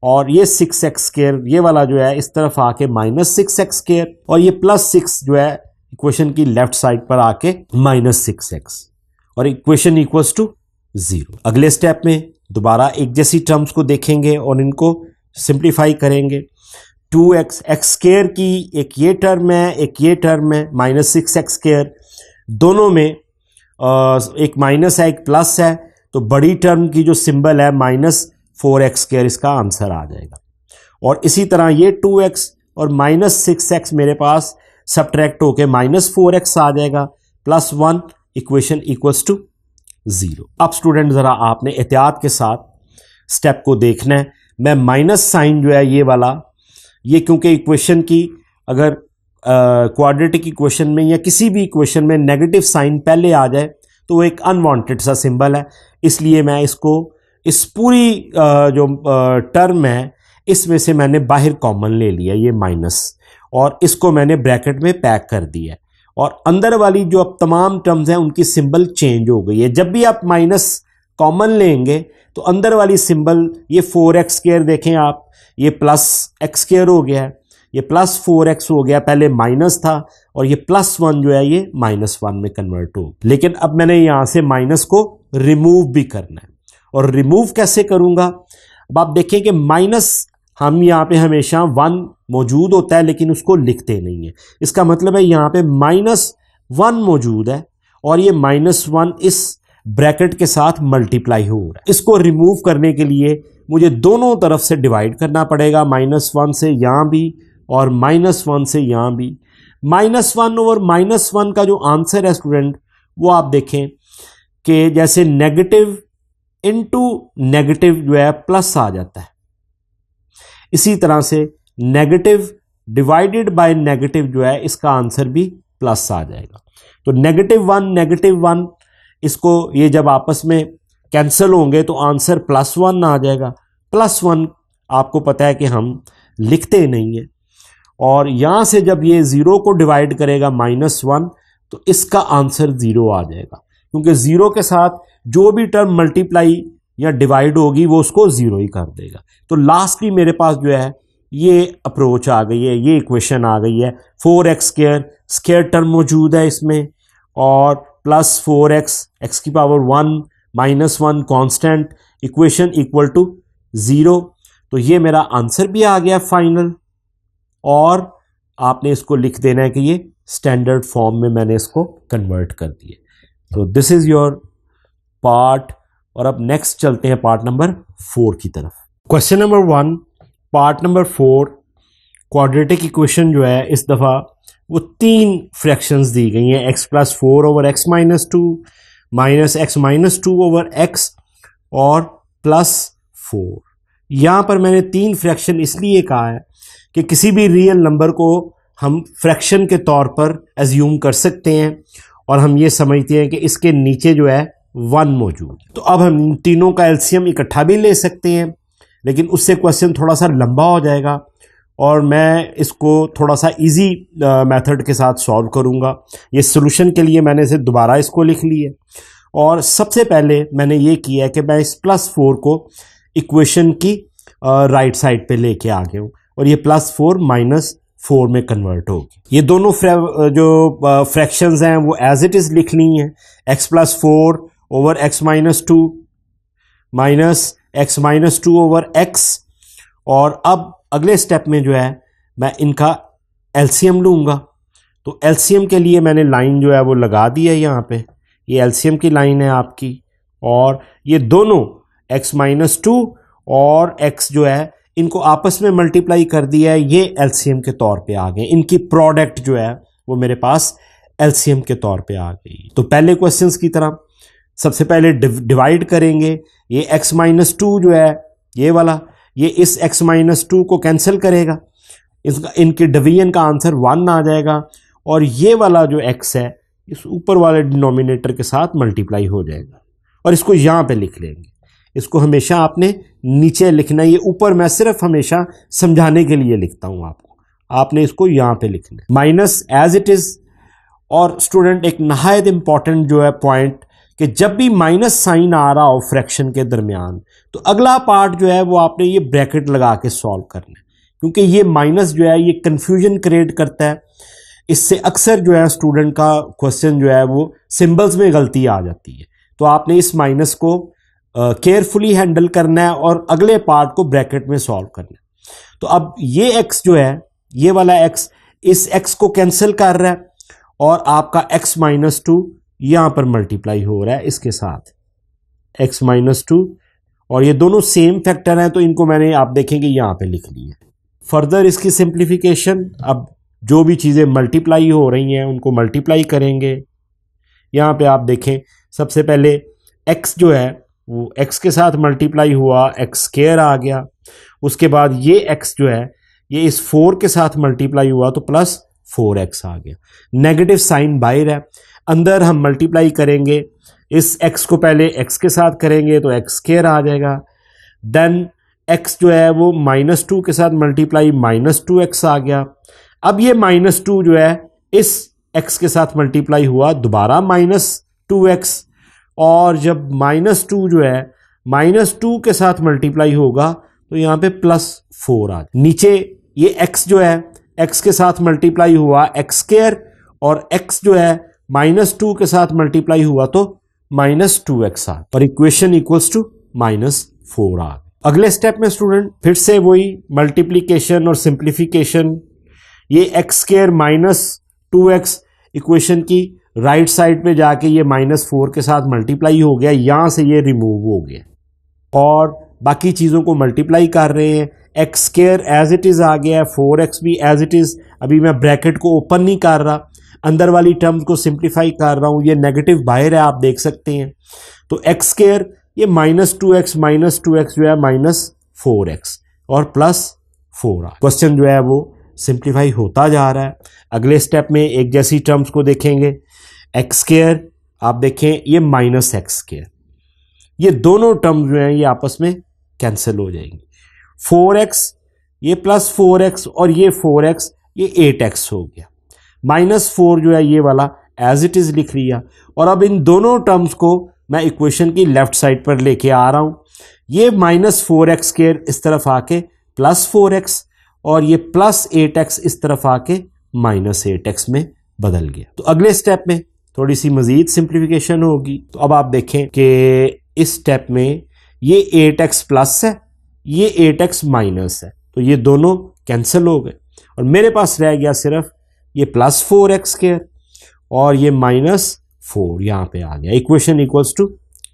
और ये 6x स्क्वायर ये वाला जो है इस तरफ आके माइनस 6x स्क्वायर, और ये प्लस 6 जो है इक्वेशन की लेफ्ट साइड पर आके माइनस 6x, और इक्वेशन इक्वल्स टू 0। अगले स्टेप में दोबारा एक जैसी टर्म्स को देखेंगे और इनको सिंप्लीफाई करेंगे। 2x x स्क्वायर की एक ये टर्म है, एक ये टर्म है, माइनस 6x स्क्वायर, दोनों में एक माइनस है एक प्लस है, तो बड़ी टर्म की जो सिंबल है माइनस 4x स्क्वायर इसका आंसर आ जाएगा। और इसी तरह ये 2x और माइनस 6x मेरे पास सब्ट्रैक्ट होके माइनस 4x आ जाएगा, प्लस 1, इक्वेशन इक्वल्स टू 0। अब स्टूडेंट ज़रा आपने एहतियात के साथ स्टेप को देखना है। मैं माइनस साइन जो है ये वाला, ये क्योंकि इक्वेशन की अगर क्वाड्रेटिक इक्वेशन में या किसी भी इक्वेशन में नेगेटिव साइन पहले आ जाए तो वो एक अनवांटेड सा सिंबल है, इसलिए मैं इसको इस पूरी जो टर्म है इसमें से मैंने बाहर कॉमन ले लिया ये माइनस, और इसको मैंने ब्रैकेट में पैक कर दिया है, और अंदर वाली जो अब तमाम टर्म्स हैं उनकी सिंबल चेंज हो गई है। जब भी आप माइनस कॉमन लेंगे तो अंदर वाली सिंबल ये 4x स्क्वायर देखें आप, ये प्लस x स्क्वायर हो गया है, ये प्लस 4x हो गया, पहले माइनस था, और ये प्लस 1 जो है ये माइनस 1 में कन्वर्ट हो। लेकिन अब मैंने यहां से माइनस को रिमूव भी करना है, और रिमूव कैसे करूंगा? अब आप देखें कि माइनस हम यहाँ पे हमेशा 1 मौजूद होता है लेकिन उसको लिखते नहीं है, इसका मतलब है यहाँ पे माइनस 1 मौजूद है और ये माइनस 1 इस ब्रैकेट के साथ मल्टीप्लाई हो रहा है। इसको रिमूव करने के लिए मुझे दोनों तरफ से डिवाइड करना पड़ेगा, माइनस 1 से यहाँ भी और माइनस 1 से यहाँ भी। माइनस 1 और माइनस 1 का जो आंसर है स्टूडेंट वो आप देखें कि जैसे नेगेटिव इनटू नेगेटिव जो है प्लस आ जाता है, इसी तरह से नेगेटिव डिवाइडेड बाय नेगेटिव जो है इसका आंसर भी प्लस आ जाएगा। तो नेगेटिव 1 इसको ये जब आपस में कैंसिल होंगे तो आंसर प्लस 1 आ जाएगा। प्लस 1 आपको पता है कि हम लिखते नहीं है, और यहां से जब ये 0 को डिवाइड करेगा माइनस 1 तो इसका आंसर 0 आ जाएगा, क्योंकि 0 के साथ जो भी टर्म मल्टीप्लाई या डिवाइड होगी वो उसको 0 ही कर देगा। तो लास्टली मेरे पास जो है ये अप्रोच आ गई है, ये इक्वेशन आ गई है। 4x स्क्वायर स्क्वायर टर्म मौजूद है इसमें, और प्लस 4x x की power 1 minus 1 constant, equation equal to 0। तो ये मेरा आंसर भी आ गया फाइनल, और आपने इसको लिख देना है कि ये स्टैंडर्ड फॉर्म में मैंने इसको कन्वर्ट कर दिया। तो दिस इज योर पार्ट और अब नेक्स्ट चलते हैं पार्ट नंबर 4 की तरफ। Question number 1 part number 4 quadratic equation जो है इस दफ़ा वो 3 फ्रैक्शंस दी गई हैं, x plus 4 over x minus 2 minus x minus 2 over x और प्लस 4। यहाँ पर मैंने 3 फ्रैक्शन इसलिए कहा है कि किसी भी रियल नंबर को हम फ्रैक्शन के तौर पर एज्यूम कर सकते हैं और हम ये समझते हैं कि इसके नीचे जो है 1 मौजूद है। तो अब हम इन तीनों का एलसीएम इकट्ठा भी ले सकते हैं, लेकिन उससे क्वेश्चन थोड़ा सा लंबा हो जाएगा और मैं इसको थोड़ा सा इजी मेथड के साथ सॉल्व करूंगा। ये सॉल्यूशन के लिए मैंने इसे दोबारा इसको लिख लिया और सबसे पहले मैंने ये किया है कि मैं इस प्लस 4 को इक्वेशन की राइट साइड पे लेके आ गया हूँ और ये प्लस 4 माइनस 4 में कन्वर्ट होगी। ये दोनों जो फ्रैक्शंस हैं वो एज इट इज़ लिख ली हैं, x plus 4 over x minus 2 minus x minus 2 over x। और अब अगले स्टेप में जो है मैं इनका एलसीएम लूँगा। तो एलसीएम के लिए मैंने लाइन जो है वो लगा दी है यहाँ पे, ये एलसीएम की लाइन है आपकी और ये दोनों x माइनस 2 और x जो है इनको आपस में मल्टीप्लाई कर दिया है, ये एलसीएम के तौर पे आ गए। इनकी प्रोडक्ट जो है वो मेरे पास एलसीएम के तौर पे आ गई। तो पहले क्वेश्चंस की तरह सबसे पहले डिवाइड करेंगे। ये x माइनस 2 जो है ये वाला, ये इस x माइनस 2 को कैंसिल करेगा, इसका इनके डिवीजन का आंसर 1 आ जाएगा और ये वाला जो x है इस ऊपर वाले डिनोमिनेटर के साथ मल्टीप्लाई हो जाएगा और इसको यहाँ पे लिख लेंगे। इसको हमेशा आपने नीचे लिखना है, ये ऊपर मैं सिर्फ हमेशा समझाने के लिए लिखता हूँ आपको, आपने इसको यहाँ पे लिखना है माइनस एज इट इज़। और स्टूडेंट एक नहायत इंपॉर्टेंट जो है पॉइंट कि जब भी माइनस साइन आ रहा हो फ्रैक्शन के दरमियान तो अगला पार्ट जो है वो आपने ये ब्रैकेट लगा के सॉल्व करना है, क्योंकि ये माइनस जो है ये कंफ्यूजन क्रिएट करता है। इससे अक्सर जो है स्टूडेंट का क्वेश्चन जो है वो सिंबल्स में गलती आ जाती है। तो आपने इस माइनस को केयरफुली हैंडल करना है और अगले पार्ट को ब्रैकेट में सॉल्व करना है। तो अब ये x जो है ये वाला x इस x को कैंसिल कर रहा है और आपका x माइनस 2 यहाँ पर मल्टीप्लाई हो रहा है इसके साथ x माइनस 2 और ये दोनों सेम फैक्टर हैं तो इनको मैंने आप देखेंगे यहाँ पे लिख लिया। फर्दर इसकी सिंप्लीफिकेशन, अब जो भी चीज़ें मल्टीप्लाई हो रही हैं उनको मल्टीप्लाई करेंगे। यहाँ पे आप देखें सबसे पहले x जो है वो x के साथ मल्टीप्लाई हुआ, x स्क्वायर आ गया। उसके बाद ये x जो है ये इस 4 के साथ मल्टीप्लाई हुआ तो प्लस 4x आ गया। नेगेटिव साइन बाहर है, अंदर हम मल्टीप्लाई करेंगे। इस x को पहले x के साथ करेंगे तो x स्क्वायर आ जाएगा। देन x जो है वो माइनस 2 के साथ मल्टीप्लाई माइनस 2x आ गया। अब ये माइनस 2 जो है इस x के साथ मल्टीप्लाई हुआ दोबारा माइनस 2x और जब माइनस 2 जो है माइनस 2 के साथ मल्टीप्लाई होगा तो यहाँ पे प्लस 4 आ। नीचे ये x जो है x के साथ मल्टीप्लाई हुआ x स्क्वायर और x जो है माइनस 2 के साथ मल्टीप्लाई हुआ तो माइनस 2x आ और इक्वेशन इक्वल्स टू माइनस 4 आ। अगले स्टेप में स्टूडेंट फिर से वही मल्टीप्लीकेशन और सिंप्लीफिकेशन। ये x square minus 2x equation की राइट साइड पे जाके ये माइनस 4 के साथ मल्टीप्लाई हो गया, यहाँ से ये रिमूव हो गया और बाकी चीज़ों को मल्टीप्लाई कर रहे हैं। X square as it is आ गया है, 4x भी एज इट इज़। अभी मैं ब्रैकेट को ओपन नहीं कर रहा, अंदर वाली टर्म्स को सिंप्लीफाई कर रहा हूँ। ये नेगेटिव बाहर है, आप देख सकते हैं। तो एक्स स्क्वायर ये माइनस 2x जो है माइनस 4x और प्लस 4 क्वेश्चन जो है वो सिंप्लीफाई होता जा रहा है। अगले स्टेप में एक जैसी टर्म्स को देखेंगे। एक्स स्क्वायर आप देखें ये माइनस एक्स स्क्वायर, ये दोनों टर्म्स जो हैं ये आपस में कैंसिल हो जाएंगी। 4x ये प्लस 4x और ये 4x ये 8x हो गया। माइनस 4 जो है ये वाला एज इट इज़ लिख लिया और अब इन दोनों टर्म्स को मैं इक्वेशन की लेफ्ट साइड पर लेके आ रहा हूँ। ये माइनस 4x स्क्वायर इस तरफ आके प्लस 4x और ये प्लस 8x इस तरफ आके माइनस 8x में बदल गया। तो अगले स्टेप में थोड़ी सी मजीद सिंप्लीफिकेशन होगी। तो अब आप देखें कि इस स्टेप में ये 8x प्लस है, ये 8x माइनस है, तो ये दोनों कैंसिल हो गए और मेरे पास रह गया सिर्फ ये प्लस 4x स्क्वायर और ये माइनस 4 यहाँ पे आ गया। इक्वेशन इक्वल्स टू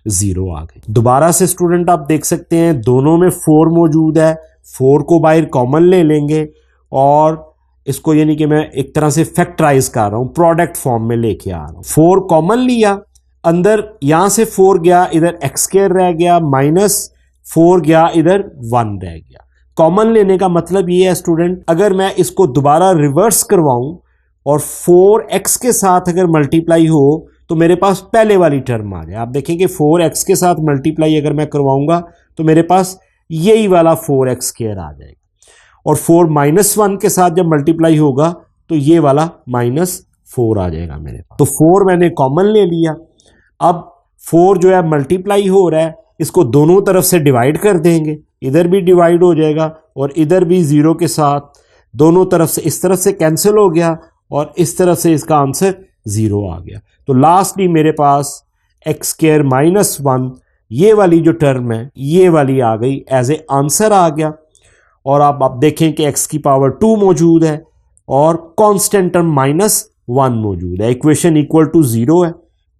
0 आ गई। दोबारा से स्टूडेंट आप देख सकते हैं दोनों में 4 मौजूद है, 4 को बाहर कॉमन ले लेंगे और इसको यानी कि मैं एक तरह से फैक्टराइज कर रहा हूं, प्रोडक्ट फॉर्म में लेके आ रहा हूं। 4 कॉमन लिया, अंदर यहां से 4 गया, इधर एक्स स्क्वायर रह गया, माइनस 4 गया, इधर 1 रह गया। कॉमन लेने का मतलब ये है स्टूडेंट, अगर मैं इसको दोबारा रिवर्स करवाऊं और 4x के साथ अगर मल्टीप्लाई हो तो मेरे पास पहले वाली टर्म आ जाए। आप देखेंगे 4x के साथ मल्टीप्लाई अगर मैं करवाऊंगा तो मेरे पास यही वाला 4x स्क्वायर आ जाएगा, और 4 -1 के साथ जब मल्टीप्लाई होगा तो ये वाला -4 आ जाएगा मेरे पास। तो 4 मैंने कॉमन ले लिया। अब 4 जो है मल्टीप्लाई हो रहा है, इसको दोनों तरफ से डिवाइड कर देंगे, इधर भी डिवाइड हो जाएगा और इधर भी 0 के साथ दोनों तरफ से इस तरफ से कैंसिल हो गया और इस तरफ से इसका आंसर 0 आ गया। तो लास्टली मेरे पास एक्स स्क्वायर -1 ये वाली जो टर्म है ये वाली आ गई, एज ए आंसर आ गया। और आप देखें कि x की पावर 2 मौजूद है और कांस्टेंट टर्म -1 मौजूद है। इक्वेशन इक्वल टू 0 है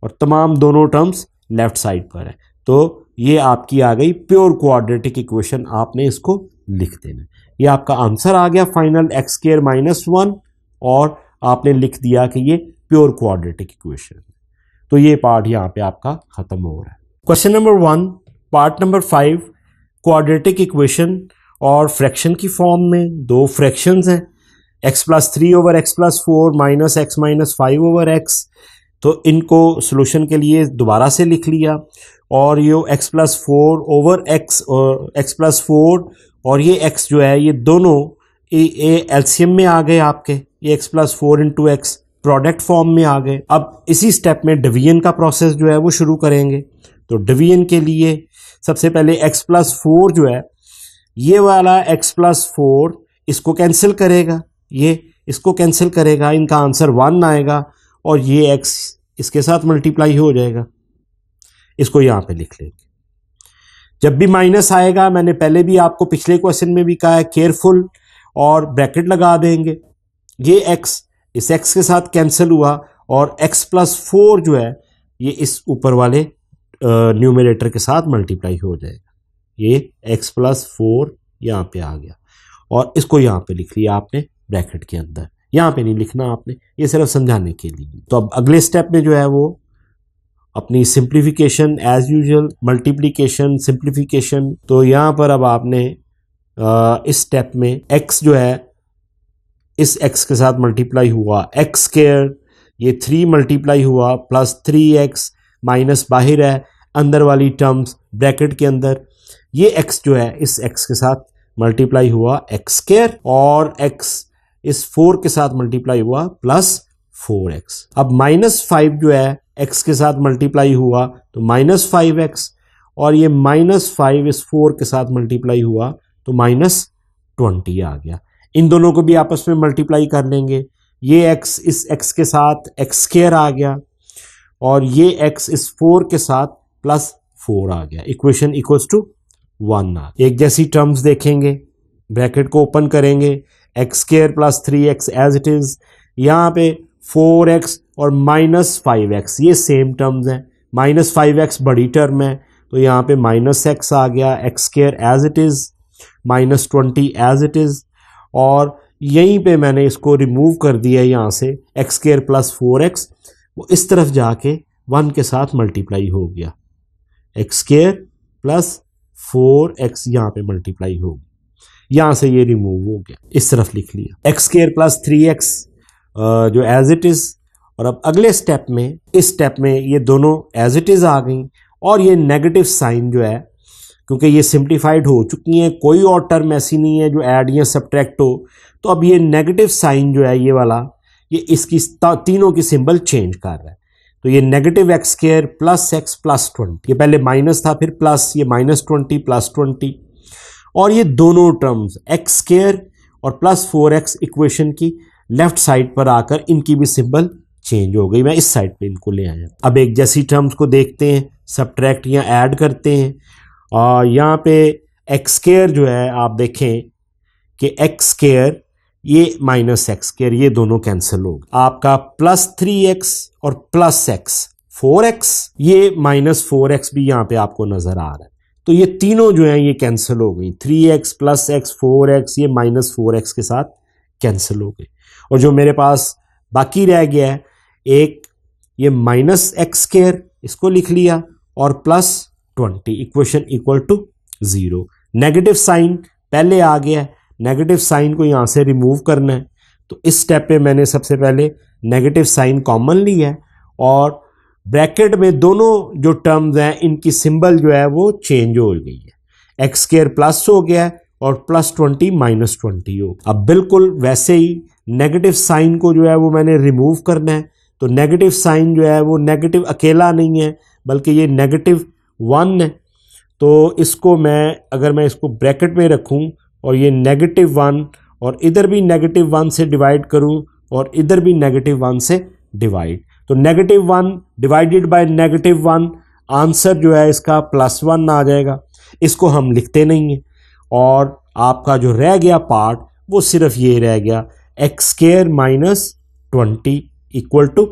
और तमाम दोनों टर्म्स लेफ्ट साइड पर है। तो ये आपकी आ गई प्योर क्वाड्रेटिक इक्वेशन, आपने इसको लिख देना। ये आपका आंसर आ गया फाइनल, एक्स स्क्वायर -1, और आपने लिख दिया कि ये प्योर क्वाड्रेटिक इक्वेशन। तो ये पार्ट यहाँ पे आपका खत्म हो रहा है। Question number 1, part number 5, quadratic equation और फ्रैक्शन की फॉर्म में दो फ्रैक्शंस हैं, x+3/x+4 -x-5/x। तो इनको सॉल्यूशन के लिए दोबारा से लिख लिया, और ये x+4/x और x+4 और ये x जो है ये दोनों ये एलसीएम में आ गए आपके, ये x+4 × x प्रोडक्ट फॉर्म में आ गए। अब इसी स्टेप में डिवीजन का प्रोसेस जो है वो शुरू करेंगे। तो डिवीजन के लिए सबसे पहले x+4 जो है ये वाला x+4 इसको कैंसिल करेगा, ये इसको कैंसिल करेगा, इनका आंसर 1 आएगा, और ये x इसके साथ मल्टीप्लाई हो जाएगा। इसको यहां पे लिख लेंगे। जब भी माइनस आएगा, मैंने पहले भी आपको पिछले क्वेश्चन में भी कहा है, केयरफुल, और ब्रैकेट लगा देंगे। ये x इस x के साथ कैंसिल हुआ और x+4 जो है ये इस ऊपर वाले न्यूमरेटर के साथ मल्टीप्लाई हो जाएगा। ये x+4 यहाँ पे आ गया और इसको यहाँ पे लिख लिया आपने ब्रैकेट के अंदर। यहाँ पे नहीं लिखना आपने, ये सिर्फ समझाने के लिए। तो अब अगले स्टेप में जो है वो अपनी simplification as usual, multiplication, simplification. तो यहाँ पर अब आपने इस स्टेप में x जो है इस x के साथ मल्टीप्लाई हुआ, x स्क्वायर, ये 3 मल्टीप्लाई हुआ +3x, माइनस बाहर है, अंदर वाली टर्म्स ब्रैकेट के अंदर, ये x जो है इस x के साथ मल्टीप्लाई हुआ x स्क्वायर, और x इस 4 के साथ मल्टीप्लाई हुआ +4x। अब -5 जो है x के साथ मल्टीप्लाई हुआ तो -5x, और ये -5 इस 4 के साथ मल्टीप्लाई हुआ तो -20 आ गया। इन दोनों को भी आपस में मल्टीप्लाई कर लेंगे। ये x इस x के साथ x स्क्वायर आ गया, और ये x इस 4 के साथ +4 आ गया। इक्वेशन इक्वल्स टू 1 आ। एक जैसी टर्म्स देखेंगे, ब्रैकेट को ओपन करेंगे, x square +3x as it is, यहाँ पे 4x और -5x ये सेम टर्म्स हैं। -5x बड़ी टर्म है तो यहाँ पे -x आ गया, x square as it is, -20 as it is, और यहीं पे मैंने इसको रिमूव कर दिया यहाँ से, x स्क्वायर +4x वो इस तरफ जाके 1 के साथ मल्टीप्लाई हो गया, x स्क्वायर +4x यहाँ पे मल्टीप्लाई हो गया, यहाँ से ये रिमूव हो गया, इस तरफ लिख लिया, x स्क्वायर +3x जो एज इट इज। और अब अगले स्टेप में, इस स्टेप में ये दोनों एज इट इज आ गई, और ये नेगेटिव साइन जो है, क्योंकि ये सिंप्लीफाइड हो चुकी हैं, कोई और टर्म ऐसी नहीं है जो ऐड या सब्ट्रैक्ट हो, तो अब ये नेगेटिव साइन जो है ये वाला, ये इसकी तीनों की सिंबल चेंज कर रहा है। तो ये नेगेटिव x स्क्वायर +x +20, ये पहले माइनस था फिर प्लस, ये -20 +20, और ये दोनों टर्म्स x स्क्वायर और +4x इक्वेशन की लेफ्ट साइड पर आकर इनकी भी सिंबल चेंज हो गई। मैं इस साइड पे इनको ले आया। अब एक जैसी टर्म्स को देखते हैं, सब्ट्रैक्ट या ऐड करते हैं। यहाँ पे x स्क्वायर जो है आप देखें कि x स्क्वायर ये -x स्क्वायर ये दोनों कैंसिल हो गए। आपका +3x और +x 4x, ये -4x भी यहाँ पे आपको नजर आ रहा है। तो ये तीनों जो है ये कैंसिल हो गई, 3x प्लस x 4x, ये -4x के साथ कैंसिल हो गई। और जो मेरे पास बाकी रह गया है एक, ये -x², इसको लिख लिया, और +20, equation equal to 0। Negative sign पहले आ गया है, नेगेटिव साइन को यहाँ से रिमूव करना है। तो इस स्टेप पे मैंने सबसे पहले नेगेटिव साइन कॉमन लिया है, और ब्रैकेट में दोनों जो टर्म्स हैं इनकी सिंबल जो है वो चेंज हो गई है, x² प्लस हो गया है और +20 -20 हो। अब बिल्कुल वैसे ही नेगेटिव साइन को जो है वो मैंने रिमूव करना है। तो नेगेटिव साइन जो है वो नेगेटिव अकेला नहीं है, बल्कि ये -1 है। तो इसको अगर मैं इसको ब्रैकेट में रखूं और ये -1 और इधर भी -1 से डिवाइड करूं और इधर भी -1 से डिवाइड, तो -1 डिवाइडेड बाय -1, आंसर जो है इसका +1 आ जाएगा। इसको हम लिखते नहीं हैं, और आपका जो रह गया पार्ट वो सिर्फ ये रह गया, x² -20 इक्वल टू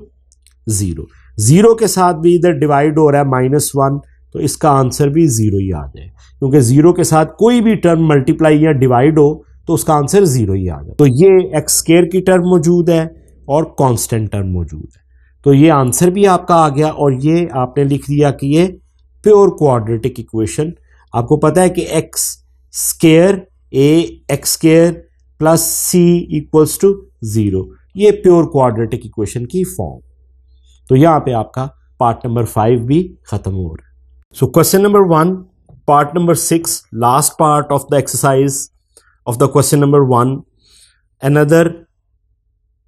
0। 0 के साथ भी इधर डिवाइड हो रहा है -1, तो इसका आंसर भी 0 ही आ जाए, क्योंकि 0 के साथ कोई भी टर्म मल्टीप्लाई या डिवाइड हो तो उसका आंसर 0 ही आ जाए। तो ये x² की टर्म मौजूद है और कांस्टेंट टर्म मौजूद है, तो ये आंसर भी आपका आ गया। और ये आपने लिख दिया कि ये प्योर क्वाड्रेटिक इक्वेशन। आपको पता है कि x² ax² plus c equals to 0, ये प्योर क्वाड्रेटिक इक्वेशन की फॉर्म। तो यहां पे आपका पार्ट नंबर 5 भी खत्म हो रहा है। So question number 1, part number 6, last part of the exercise of the question number 1, another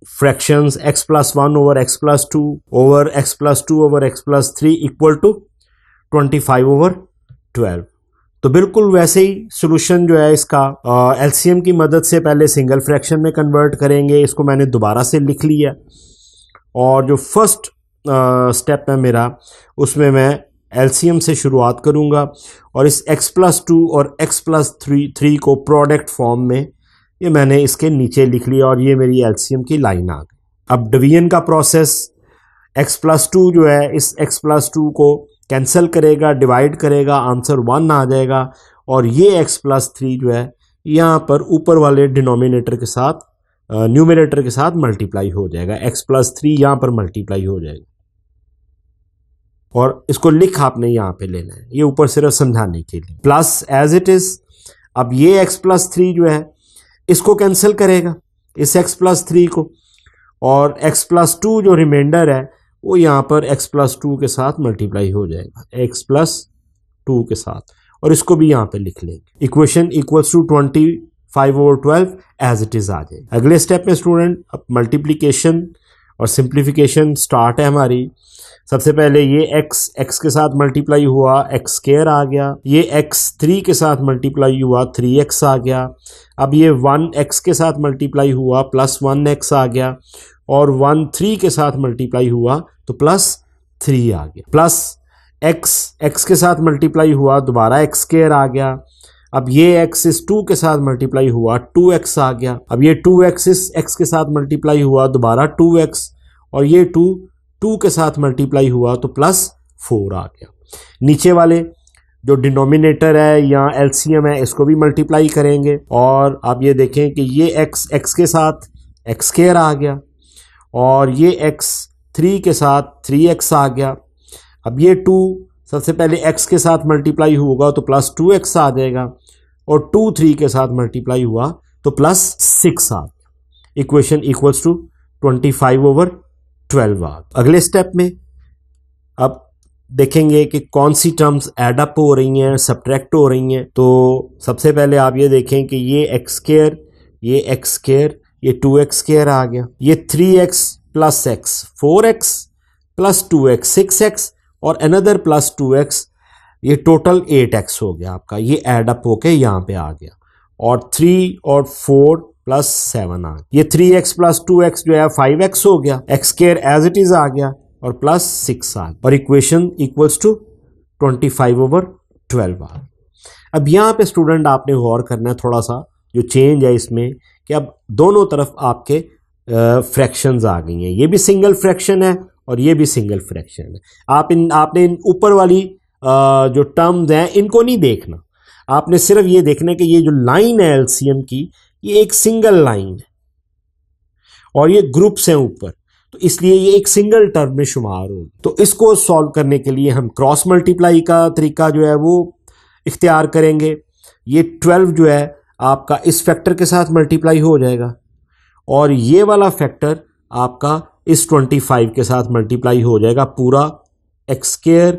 fractions x plus 1 over x plus 2 over x plus 2 over x plus 3 equal to 25 over 12। तो बिल्कुल वैसे ही solution जो है इसका LCM की मदद से पहले सिंगल फ्रैक्शन में कन्वर्ट करेंगे। इसको मैंने दोबारा से लिख लिया, और जो फर्स्ट स्टेप है मेरा उसमें मैं एलसीएम से शुरुआत करूंगा, और इस x प्लस 2 और x प्लस 3 को प्रोडक्ट फॉर्म में ये मैंने इसके नीचे लिख लिया, और ये मेरी एलसीएम की लाइन आ गई। अब डिवीजन का प्रोसेस, x प्लस 2 जो है इस x प्लस 2 को कैंसिल करेगा, डिवाइड करेगा, आंसर 1 आ जाएगा। और ये x प्लस 3 जो है यहाँ पर ऊपर वाले डिनोमिनेटर के साथ, न्यूमरेटर के साथ मल्टीप्लाई हो जाएगा, x प्लस 3 यहाँ पर मल्टीप्लाई हो जाएगा। और इसको लिख आपने यहाँ पे लेना है, ये ऊपर सिर्फ समझाने के लिए, प्लस एज इट इज। अब ये x प्लस 3 जो है इसको कैंसिल करेगा, इस x प्लस 3 को, और x प्लस 2 जो रिमाइंडर है वो यहाँ पर x प्लस 2 के साथ मल्टीप्लाई हो जाएगा, x प्लस 2 के साथ, और इसको भी यहाँ पे लिख लेंगे। Equation equals to 25 over 12 as it is आ जाएगा। अगले स्टेप में स्टूडेंट अब मल्टीप्लीकेशन और सिंप्लीफिकेशन स्टार्ट है हमारी। सबसे पहले ये x के साथ मल्टीप्लाई हुआ, x² आ गया, ये x 3 के साथ मल्टीप्लाई हुआ, 3x आ गया। अब ये 1x के साथ मल्टीप्लाई हुआ, +1x आ गया, और 1 3 के साथ मल्टीप्लाई हुआ तो +3 आ गया, प्लस x के साथ मल्टीप्लाई हुआ, दोबारा x² आ गया। अब ये x इस 2 के साथ मल्टीप्लाई हुआ, 2x आ गया। अब ये 2x इस x के साथ मल्टीप्लाई हुआ, दोबारा 2x, और ये 2 के साथ मल्टीप्लाई हुआ तो +4 आ गया। नीचे वाले जो डिनोमिनेटर है या एलसीएम है इसको भी मल्टीप्लाई करेंगे, और आप ये देखें कि ये x के साथ x² आ गया, और ये x 3 के साथ 3x आ गया। अब ये 2 सबसे पहले x के साथ मल्टीप्लाई होगा तो +2x आ जाएगा, और 2 3 के साथ मल्टीप्लाई हुआ तो +6 आ गया। इक्वेशन इक्वल्स टू 25 over 12 आ। अगले स्टेप में अब देखेंगे कि कौन सी टर्म्स एड अप हो रही हैं, सब्ट्रैक्ट हो रही हैं। तो सबसे पहले आप ये देखें कि ये x², ये 2x² आ गया, ये 3x plus x 4x plus 2x 6x और अनदर प्लस 2x, ये टोटल 8x हो गया आपका। ये एड अप होके यहाँ पे आ गया, और 3 और 4 प्लस 7 आ गया। ये 3x प्लस 2x जो है 5x हो गया, x² एज इट इज आ गया, और +6 आ गया, और इक्वेशन इक्वल्स टू 25 over 12 आ। अब यहाँ पे स्टूडेंट आपने गौर करना है थोड़ा सा, जो चेंज है इसमें कि अब दोनों तरफ आपके फ्रैक्शंस आ गई हैं। ये भी सिंगल फ्रैक्शन है और ये भी सिंगल फ्रैक्शन है। आपने इन ऊपर वाली जो टर्म्स हैं इनको नहीं देखना, आपने सिर्फ ये देखना है कि ये जो लाइन है एलसीएम की ये एक सिंगल लाइन है और ये ग्रुप्स हैं ऊपर, तो इसलिए ये एक सिंगल टर्म में शुमार होगी। तो इसको सॉल्व करने के लिए हम क्रॉस मल्टीप्लाई का तरीका जो है वो इख्तियार करेंगे। ये 12 जो है आपका इस फैक्टर के साथ मल्टीप्लाई हो जाएगा और ये वाला फैक्टर आपका इस 25 के साथ मल्टीप्लाई हो जाएगा, पूरा एक्स स्क्वायर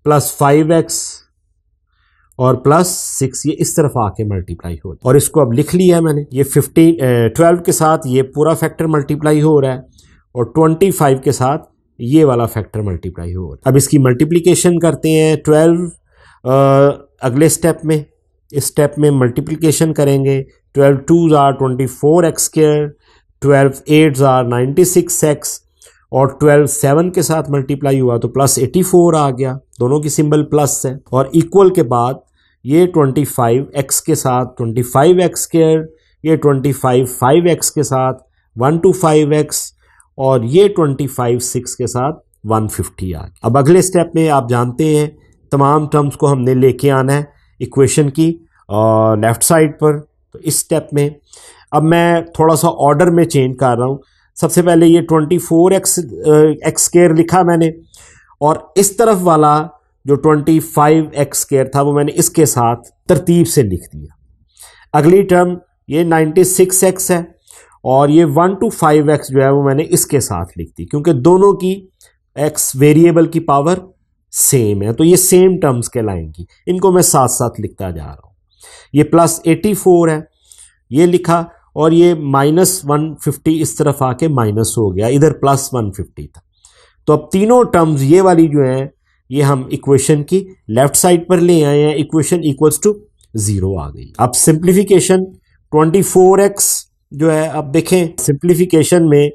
प्लस 5x और प्लस 6 ये इस तरफ आके मल्टीप्लाई हो जाए। और इसको अब लिख लिया मैंने, ये 12 के साथ ये पूरा फैक्टर मल्टीप्लाई हो रहा है और 25 के साथ ये वाला फैक्टर मल्टीप्लाई हो रहा है। अब इसकी मल्टीप्लिकेशन करते हैं। 12 अगले स्टेप में, इस स्टेप में मल्टीप्लिकेशन करेंगे। 12 2s are 24x square, 12 8s are 96x और 12 7 के साथ मल्टीप्लाई हुआ तो प्लस 84 आ गया, दोनों की सिंबल प्लस है। और इक्वल के बाद ये 25x के साथ 25x स्क्वायर, ये 25 5x के साथ 125x और ये 25 6 के साथ 150 आ गया। अब अगले स्टेप में आप जानते हैं तमाम टर्म्स को हमने लेके आना है इक्वेशन की लेफ्ट साइड पर। तो इस स्टेप में अब मैं थोड़ा सा ऑर्डर में चेंज कर रहा हूँ। सबसे पहले ये 24x स्क्वायर लिखा मैंने और इस तरफ वाला जो 25x स्क्वायर था वो मैंने इसके साथ तरतीब से लिख दिया। अगली टर्म ये 96x है और ये 1 to 5x जो है वो मैंने इसके साथ लिख दी, क्योंकि दोनों की x वेरिएबल की पावर सेम है तो ये सेम टर्म्स कहलाएंगी। इनको मैं साथ साथ लिखता जा रहा हूँ। ये प्लस 84 है, ये लिखा और ये माइनस 150 इस तरफ आके माइनस हो गया, इधर प्लस 150 था। तो अब तीनों टर्म्स ये वाली जो है ये हम इक्वेशन की लेफ्ट साइड पर ले आए हैं। इक्वेशन इक्वल्स टू 0 आ गई। अब सिंप्लीफिकेशन 24x जो है, अब देखें सिंप्लीफिकेशन में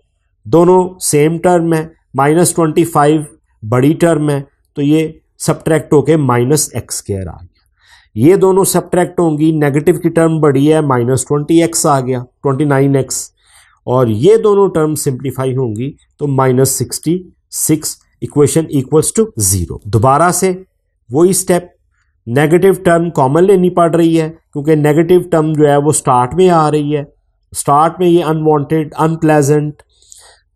दोनों सेम टर्म है, माइनस 25 बड़ी टर्म है तो ये सब्ट्रैक्ट होके माइनस एक्स स्क्वायर आ गया। ये दोनों सब्ट्रैक्ट होंगी, नेगेटिव की टर्म बड़ी है, माइनस 20x आ गया 29x और ये दोनों टर्म सिंप्लीफाई होंगी तो माइनस 66। Equation equals to 0। दोबारा से वही स्टेप, नेगेटिव टर्म कॉमन लेनी पड़ रही है क्योंकि नेगेटिव टर्म जो है वो स्टार्ट में आ रही है। स्टार्ट में ये अनवांटेड अनप्लेजेंट,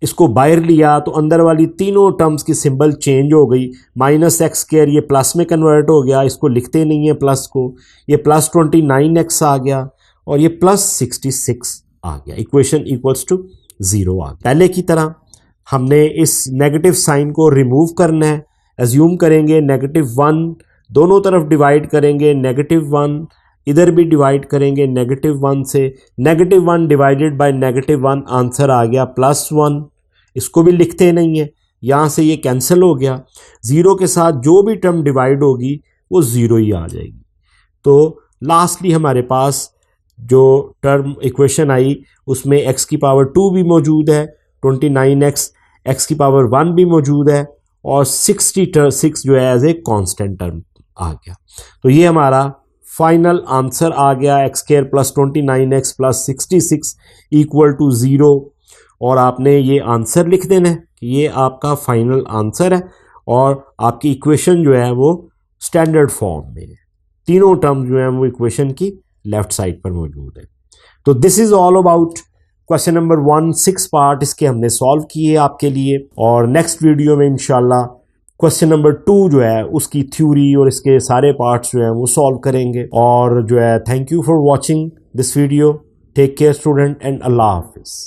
इसको बाहर लिया तो अंदर वाली तीनों टर्म्स की सिंबल चेंज हो गई। माइनस एक्स स्क्वायर ये प्लस में कन्वर्ट हो गया, इसको लिखते नहीं है प्लस को, ये प्लस 29x आ गया और ये प्लस 66 आ गया। इक्वेशन इक्वल्स टू 0 आ गया। पहले की तरह हमने इस नेगेटिव साइन को रिमूव करना है। एज्यूम करेंगे -1 दोनों तरफ डिवाइड करेंगे, -1 इधर भी डिवाइड करेंगे -1 से। -1 डिवाइडेड बाय -1 आंसर आ गया +1। इसको भी लिखते नहीं है, यहाँ से ये कैंसिल हो गया। 0 के साथ जो भी टर्म डिवाइड होगी वो 0 ही आ जाएगी। तो लास्टली हमारे पास जो टर्म इक्वेशन आई उसमें x की पावर 2 भी मौजूद है, 29x, x की पावर 1 भी मौजूद है और 66 जो है एज ए कांस्टेंट टर्म आ गया। तो ये हमारा फाइनल आंसर आ गया, x square plus 29x plus 66 equal to 0। और आपने ये आंसर लिख देना है कि ये आपका फाइनल आंसर है और आपकी इक्वेशन जो है वो स्टैंडर्ड फॉर्म में है। तीनों टर्म जो है वो इक्वेशन की लेफ्ट साइड पर मौजूद है। तो this is all about question number 1, 6 part इसके हमने सॉल्व किए आपके लिए। और नेक्स्ट वीडियो में इंशाल्लाह क्वेश्चन नंबर 2 जो है उसकी थ्योरी और इसके सारे पार्ट्स जो हैं वो सॉल्व करेंगे। और जो है thank you for watching this video. Take care student and अल्लाह हाफिज़।